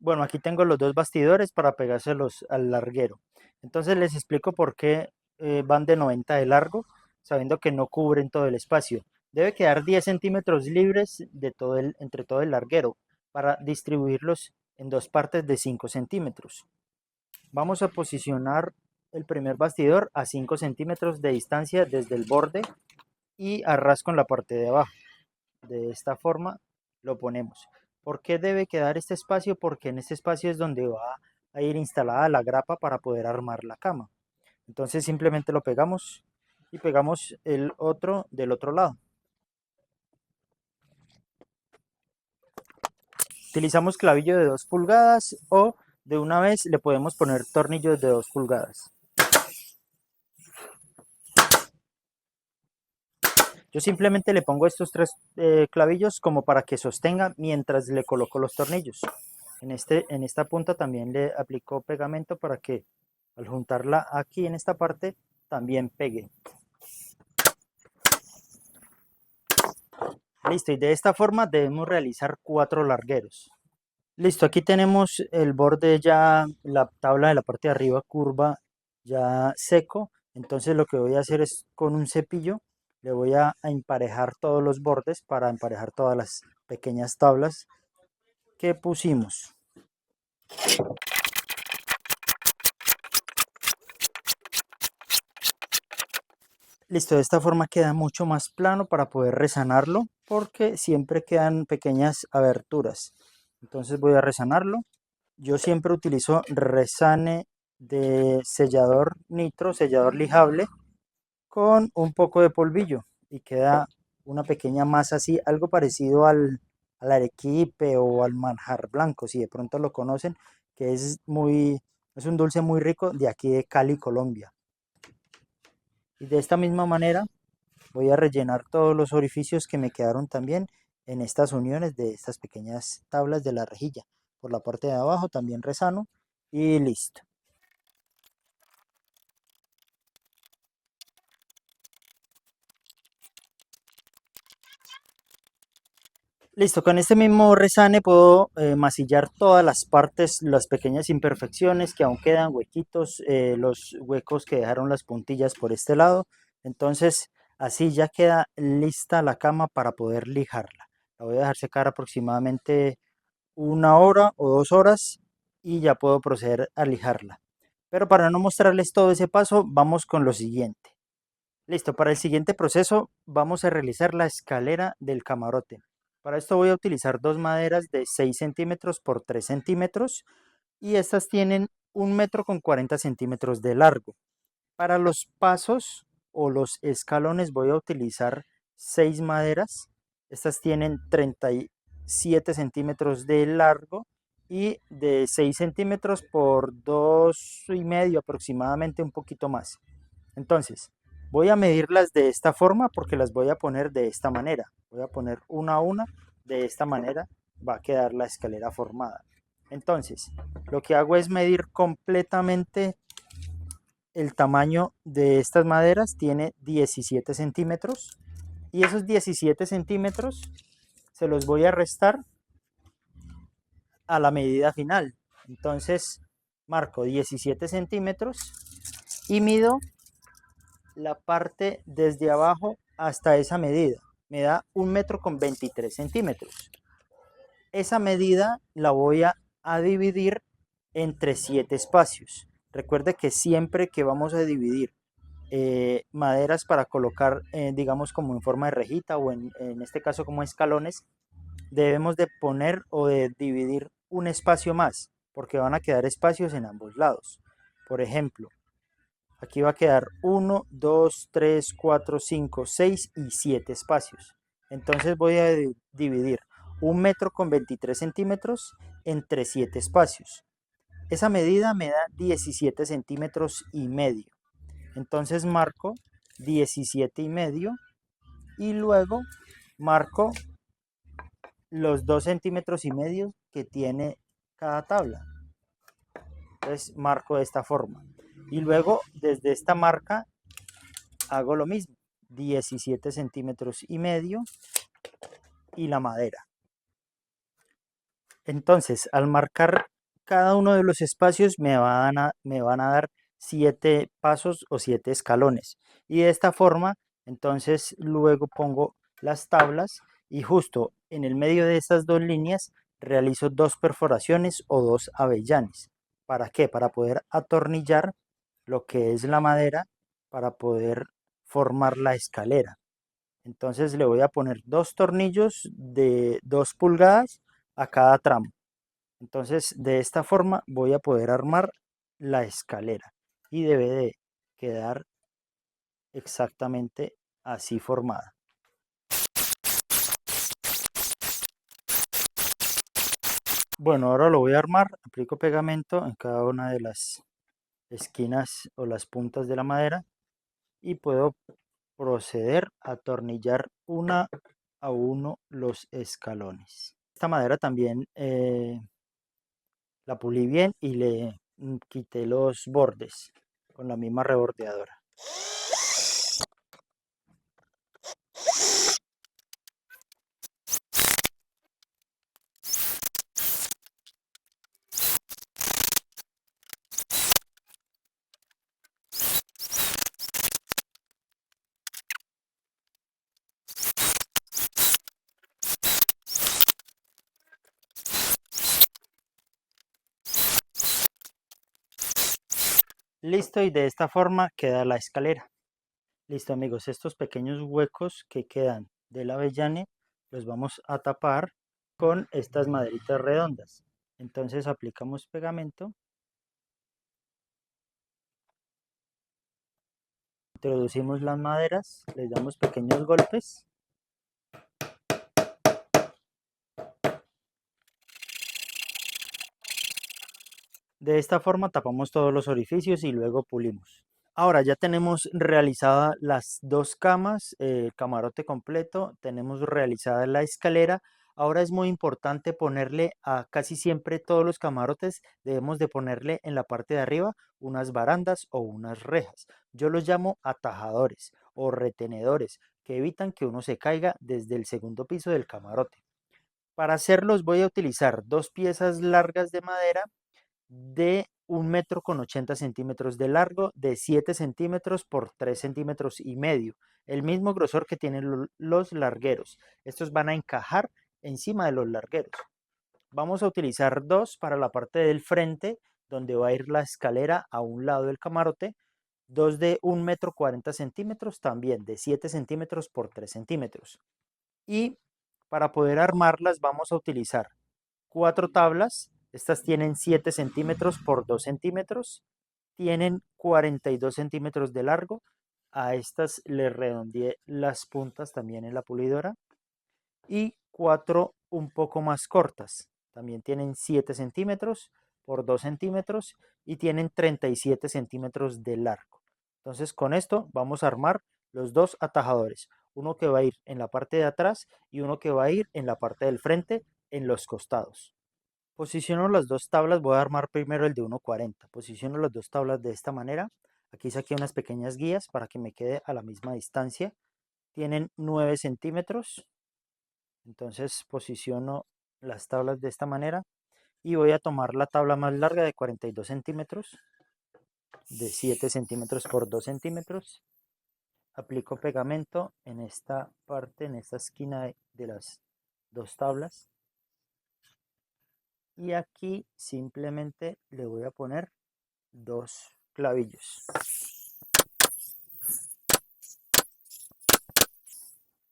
Bueno, aquí tengo los dos bastidores para pegárselos al larguero. Entonces les explico por qué van de 90 de largo, sabiendo que no cubren todo el espacio. Debe quedar 10 centímetros libres de entre todo el larguero para distribuirlos en dos partes de 5 centímetros. Vamos a posicionar el primer bastidor a 5 centímetros de distancia desde el borde y a ras con la parte de abajo. De esta forma lo ponemos. ¿Por qué debe quedar este espacio? Porque en este espacio es donde va a ir instalada la grapa para poder armar la cama. Entonces simplemente lo pegamos y pegamos el otro del otro lado. Utilizamos clavillo de 2 pulgadas o de una vez le podemos poner tornillos de 2 pulgadas. Yo simplemente le pongo estos tres clavillos como para que sostenga mientras le coloco los tornillos. En esta punta también le aplico pegamento para que al juntarla aquí en esta parte también pegue. Listo, y de esta forma debemos realizar 4 largueros. Listo, aquí tenemos el borde ya, la tabla de la parte de arriba curva ya seco. Entonces lo que voy a hacer es con un cepillo, le voy a emparejar todos los bordes para emparejar todas las pequeñas tablas que pusimos. Listo, de esta forma queda mucho más plano para poder resanarlo porque siempre quedan pequeñas aberturas. Entonces voy a resanarlo. Yo siempre utilizo resane de sellador nitro, sellador lijable, con un poco de polvillo y queda una pequeña masa así, algo parecido al arequipe o al manjar blanco, si de pronto lo conocen, que es un dulce muy rico de aquí de Cali, Colombia. Y de esta misma manera voy a rellenar todos los orificios que me quedaron también en estas uniones de estas pequeñas tablas de la rejilla. Por la parte de abajo también resano y listo. Listo, con este mismo resane puedo masillar todas las partes, las pequeñas imperfecciones que aún quedan, huequitos, los huecos que dejaron las puntillas por este lado. Entonces, así ya queda lista la cama para poder lijarla. La voy a dejar secar aproximadamente 1 hora o 2 horas y ya puedo proceder a lijarla. Pero para no mostrarles todo ese paso, vamos con lo siguiente. Listo, para el siguiente proceso vamos a realizar la escalera del camarote. Para esto voy a utilizar dos maderas de 6 centímetros por 3 centímetros y estas tienen 1,40 m de largo. Para los pasos o los escalones voy a utilizar 6 maderas. Estas tienen 37 centímetros de largo y de 6 centímetros por 2,5 aproximadamente, un poquito más. Entonces, voy a medirlas de esta forma porque las voy a poner de esta manera. Voy a poner una a una, de esta manera va a quedar la escalera formada. Entonces, lo que hago es medir completamente el tamaño de estas maderas. Tiene 17 centímetros y esos 17 centímetros se los voy a restar a la medida final. Entonces, marco 17 centímetros y mido la parte desde abajo hasta esa medida. Me da 1,23 centímetros. Esa medida la voy a dividir entre 7 espacios. Recuerde que siempre que vamos a dividir maderas para colocar, digamos, como en forma de rejita o en este caso como escalones, debemos de poner o de dividir un espacio más, porque van a quedar espacios en ambos lados. Por ejemplo, aquí va a quedar 1, 2, 3, 4, 5, 6 y 7 espacios. Entonces voy a dividir 1,23 centímetros entre 7 espacios. Esa medida me da 17 centímetros y medio. Entonces marco 17 y medio y luego marco los 2 centímetros y medio que tiene cada tabla. Entonces marco de esta forma. Y luego desde esta marca hago lo mismo, 17 centímetros y medio y la madera. Entonces, al marcar cada uno de los espacios me van a dar 7 pasos o 7 escalones. Y de esta forma, entonces luego pongo las tablas y justo en el medio de estas dos líneas realizo 2 perforaciones o 2 avellanes. ¿Para qué? Para poder atornillar lo que es la madera para poder formar la escalera. Entonces le voy a poner 2 tornillos de 2 pulgadas a cada tramo. Entonces de esta forma voy a poder armar la escalera y debe de quedar exactamente así formada. Bueno, ahora lo voy a armar, aplico pegamento en cada una de las esquinas o las puntas de la madera y puedo proceder a atornillar una a uno los escalones. Esta madera también la pulí bien y le quité los bordes con la misma rebordeadora. Listo, y de esta forma queda la escalera. Listo, amigos, estos pequeños huecos que quedan del avellane los vamos a tapar con estas maderitas redondas. Entonces aplicamos pegamento, introducimos las maderas, les damos pequeños golpes. De esta forma tapamos todos los orificios y luego pulimos. Ahora ya tenemos realizadas las dos camas, el camarote completo, tenemos realizada la escalera. Ahora es muy importante ponerle a casi siempre todos los camarotes, debemos de ponerle en la parte de arriba unas barandas o unas rejas. Yo los llamo atajadores o retenedores que evitan que uno se caiga desde el segundo piso del camarote. Para hacerlos voy a utilizar dos piezas largas de madera de 1,80 m de largo, de 7 centímetros por 3,5 cm, el mismo grosor que tienen los largueros. Estos van a encajar encima de los largueros. Vamos a utilizar dos para la parte del frente, donde va a ir la escalera a un lado del camarote, dos de 1,40 m también, de 7 centímetros por 3 centímetros. Y para poder armarlas vamos a utilizar 4 tablas. Estas tienen 7 centímetros por 2 centímetros. Tienen 42 centímetros de largo. A estas le redondeé las puntas también en la pulidora. Y 4 un poco más cortas. También tienen 7 centímetros por 2 centímetros y tienen 37 centímetros de largo. Entonces con esto vamos a armar los dos atajadores. Uno que va a ir en la parte de atrás y uno que va a ir en la parte del frente en los costados. Posiciono las dos tablas, voy a armar primero el de 1,40. Posiciono las dos tablas de esta manera. Aquí saqué unas pequeñas guías para que me quede a la misma distancia. Tienen 9 centímetros. Entonces posiciono las tablas de esta manera y voy a tomar la tabla más larga de 42 centímetros, de 7 centímetros por 2 centímetros. Aplico pegamento en esta parte, en esta esquina de las dos tablas. Y aquí simplemente le voy a poner dos clavillos.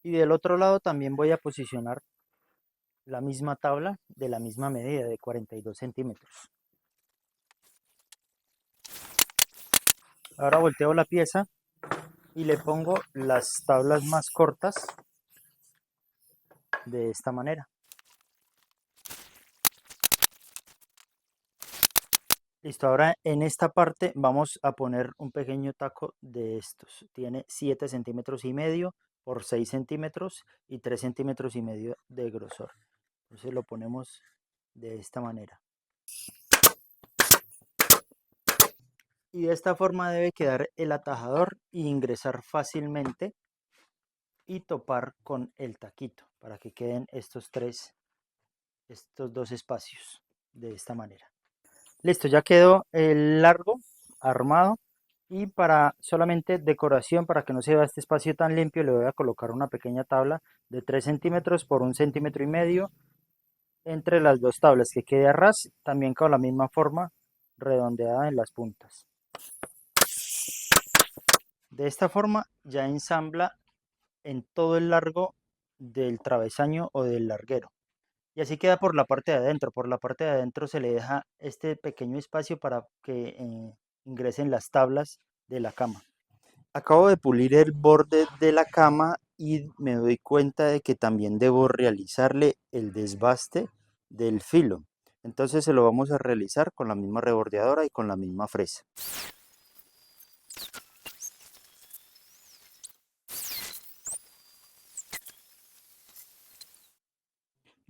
Y del otro lado también voy a posicionar la misma tabla de la misma medida de 42 centímetros. Ahora volteo la pieza y le pongo las tablas más cortas de esta manera. Listo, ahora en esta parte vamos a poner un pequeño taco de estos. Tiene 7 centímetros y medio por 6 centímetros y 3 centímetros y medio de grosor. Entonces lo ponemos de esta manera. Y de esta forma debe quedar el atajador e ingresar fácilmente y topar con el taquito para que queden estos dos espacios de esta manera. Listo, ya quedó el largo armado y para solamente decoración, para que no se vea este espacio tan limpio, le voy a colocar una pequeña tabla de 3 centímetros por 1,5 cm entre las dos tablas, que quede a ras, también con la misma forma redondeada en las puntas. De esta forma ya ensambla en todo el largo del travesaño o del larguero. Y así queda por la parte de adentro. Por la parte de adentro se le deja este pequeño espacio para que ingresen las tablas de la cama. Acabo de pulir el borde de la cama y me doy cuenta de que también debo realizarle el desbaste del filo. Entonces se lo vamos a realizar con la misma rebordeadora y con la misma fresa.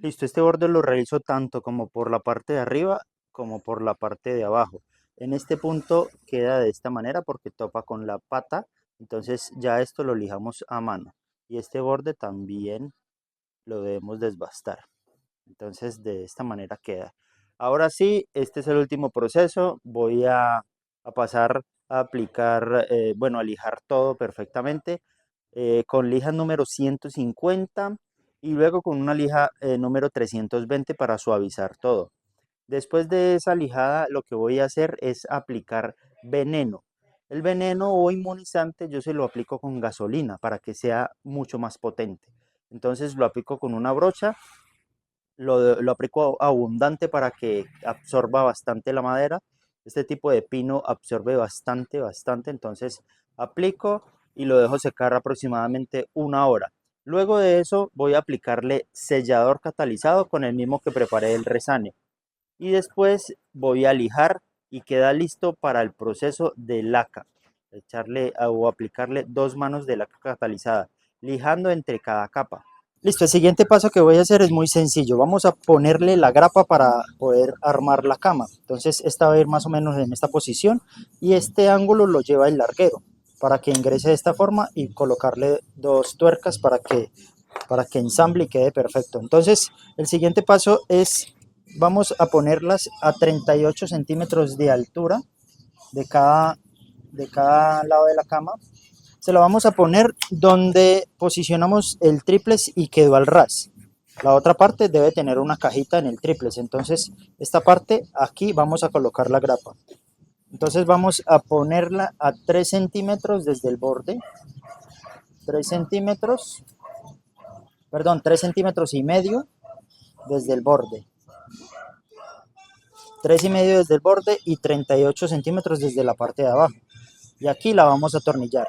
Listo, este borde lo realizo tanto como por la parte de arriba como por la parte de abajo. En este punto queda de esta manera porque topa con la pata, entonces ya esto lo lijamos a mano. Y este borde también lo debemos desbastar. Entonces de esta manera queda. Ahora sí, este es el último proceso. Voy a pasar a aplicar, bueno, a lijar todo perfectamente con lija número 150 y luego con una lija número 320 para suavizar todo. Después de esa lijada, lo que voy a hacer es aplicar veneno. El veneno o inmunizante yo se lo aplico con gasolina para que sea mucho más potente. Entonces lo aplico con una brocha, lo aplico abundante para que absorba bastante la madera. Este tipo de pino absorbe bastante, entonces aplico y lo dejo secar aproximadamente una hora. Luego de eso voy a aplicarle sellador catalizado con el mismo que preparé el resane. Y después voy a lijar y queda listo para el proceso de laca. Echarle o aplicarle 2 manos de laca catalizada, lijando entre cada capa. Listo, el siguiente paso que voy a hacer es muy sencillo. Vamos a ponerle la grapa para poder armar la cama. Entonces esta va a ir más o menos en esta posición y este ángulo lo lleva el larguero para que ingrese de esta forma y colocarle 2 tuercas para que ensamble y quede perfecto. Entonces el siguiente paso es, vamos a ponerlas a 38 centímetros de altura de cada lado de la cama. Se la vamos a poner donde posicionamos el triplex y quedó al ras. La otra parte debe tener una cajita en el triplex, entonces esta parte aquí vamos a colocar la grapa. Entonces vamos a ponerla a 3 centímetros desde el borde, 3 centímetros, perdón, 3 centímetros y medio desde el borde, 3 y medio desde el borde y 38 centímetros desde la parte de abajo. Y aquí la vamos a atornillar.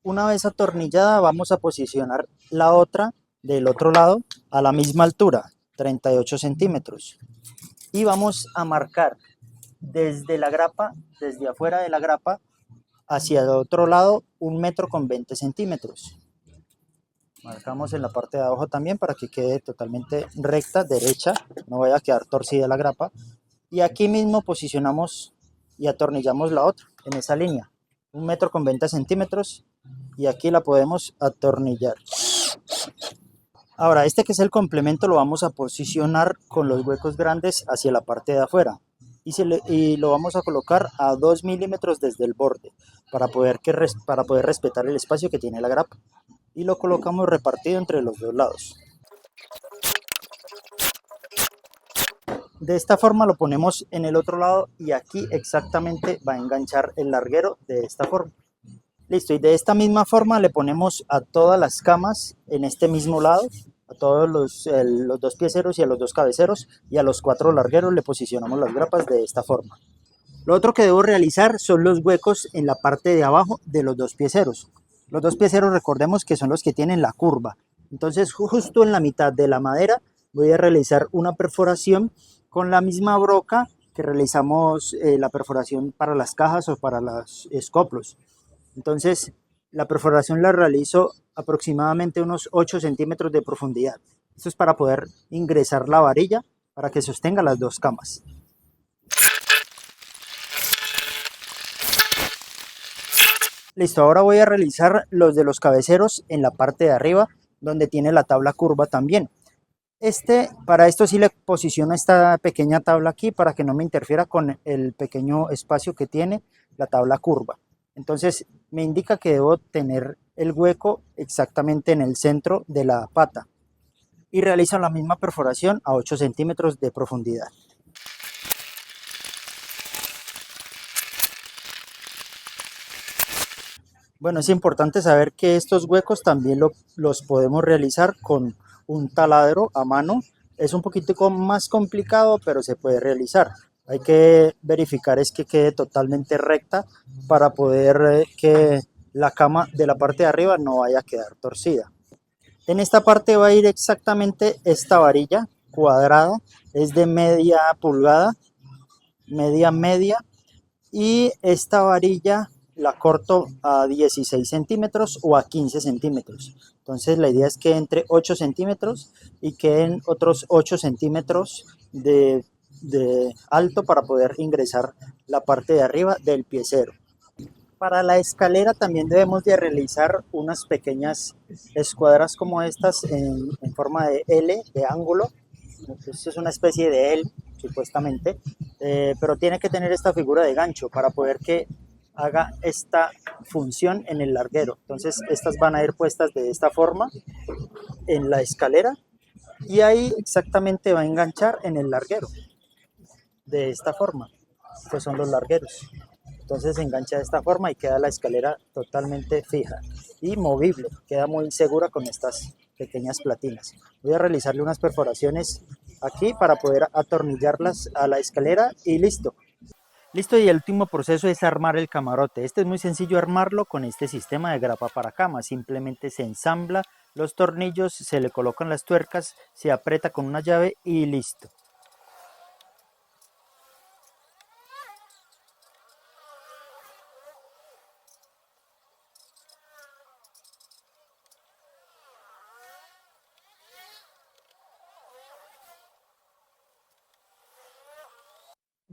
Una vez atornillada vamos a posicionar la otra del otro lado a la misma altura, 38 centímetros. Y vamos a marcar desde la grapa, desde afuera de la grapa, hacia el otro lado 1,20 centímetros. Marcamos en la parte de abajo también para que quede totalmente recta, derecha, no vaya a quedar torcida la grapa. Y aquí mismo posicionamos y atornillamos la otra en esa línea, 1,20 centímetros, y aquí la podemos atornillar. Ahora, este que es el complemento lo vamos a posicionar con los huecos grandes hacia la parte de afuera y lo vamos a colocar a 2 milímetros desde el borde para poder respetar el espacio que tiene la grapa, y lo colocamos repartido entre los dos lados. De esta forma lo ponemos en el otro lado y aquí exactamente va a enganchar el larguero de esta forma. Listo, y de esta misma forma le ponemos a todas las camas en este mismo lado, a todos los 2 pieceros y a los 2 cabeceros, y a los 4 largueros le posicionamos las grapas de esta forma. Lo otro que debo realizar son los huecos en la parte de abajo de los 2 pieceros. Los 2 pieceros, recordemos que son los que tienen la curva. Entonces justo en la mitad de la madera voy a realizar una perforación con la misma broca que realizamos la perforación para las cajas o para los escoplos. Entonces la perforación la realizo aproximadamente unos 8 centímetros de profundidad. Esto es para poder ingresar la varilla para que sostenga las 2 camas. Listo, ahora voy a realizar los de los cabeceros en la parte de arriba, donde tiene la tabla curva también. Para esto sí le posiciono esta pequeña tabla aquí para que no me interfiera con el pequeño espacio que tiene la tabla curva. Entonces me indica que debo tener el hueco exactamente en el centro de la pata. Y realizo la misma perforación a 8 centímetros de profundidad. Bueno, es importante saber que estos huecos también los podemos realizar con un taladro a mano. Es un poquitico más complicado, pero se puede realizar. Hay que verificar es que quede totalmente recta para poder que la cama de la parte de arriba no vaya a quedar torcida. En esta parte va a ir exactamente esta varilla cuadrada, es de media pulgada, media, y esta varilla la corto a 16 centímetros o a 15 centímetros. Entonces la idea es que entre 8 centímetros y queden otros 8 centímetros de alto para poder ingresar la parte de arriba del piecero. Para la escalera también debemos de realizar unas pequeñas escuadras como estas en forma de L, de ángulo. Esto es una especie de L, supuestamente, pero tiene que tener esta figura de gancho para poder que haga esta función en el larguero. Entonces estas van a ir puestas de esta forma en la escalera y ahí exactamente va a enganchar en el larguero de esta forma. Estos son los largueros. Entonces se engancha de esta forma y queda la escalera totalmente fija y movible. Queda muy segura con estas pequeñas platinas. Voy a realizarle unas perforaciones aquí para poder atornillarlas a la escalera y listo. Listo, y el último proceso es armar el camarote. Este es muy sencillo armarlo con este sistema de grapa para cama. Simplemente se ensambla los tornillos, se le colocan las tuercas, se aprieta con una llave y listo.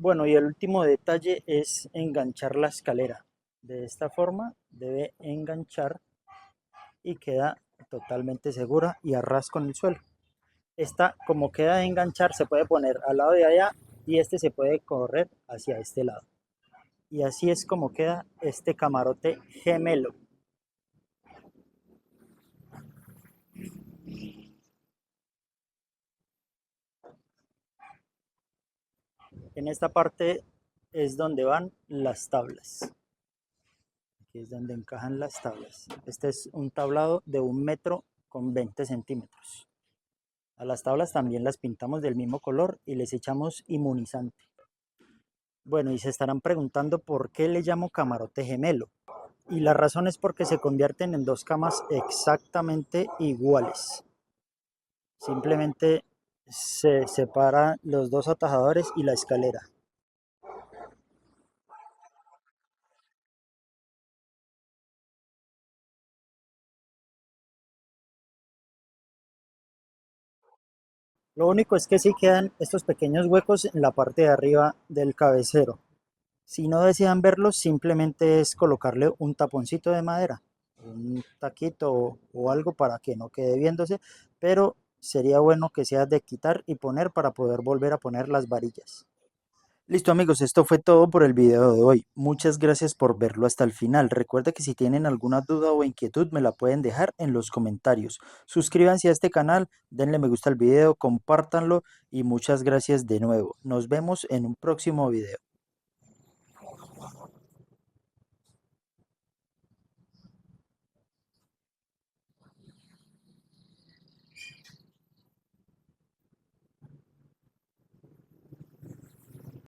Bueno, y el último detalle es enganchar la escalera. De esta forma debe enganchar y queda totalmente segura y a ras con el suelo. Esta, como queda de enganchar, se puede poner al lado de allá y este se puede correr hacia este lado. Y así es como queda este camarote gemelo. En esta parte es donde van las tablas. Aquí es donde encajan las tablas. Este es un tablado de 1 metro con 20 centímetros. A las tablas también las pintamos del mismo color y les echamos inmunizante. Bueno, y se estarán preguntando por qué le llamo camarote gemelo. Y la razón es porque se convierten en dos camas exactamente iguales. Simplemente se separan los dos atajadores y la escalera. Lo único es que sí quedan estos pequeños huecos en la parte de arriba del cabecero. Si no desean verlos, simplemente es colocarle un taponcito de madera, un taquito o algo para que no quede viéndose, pero sería bueno que sea de quitar y poner para poder volver a poner las varillas. Listo amigos, esto fue todo por el video de hoy. Muchas gracias por verlo hasta el final. Recuerda que si tienen alguna duda o inquietud me la pueden dejar en los comentarios. Suscríbanse a este canal, denle me gusta al video, compártanlo y muchas gracias de nuevo. Nos vemos en un próximo video.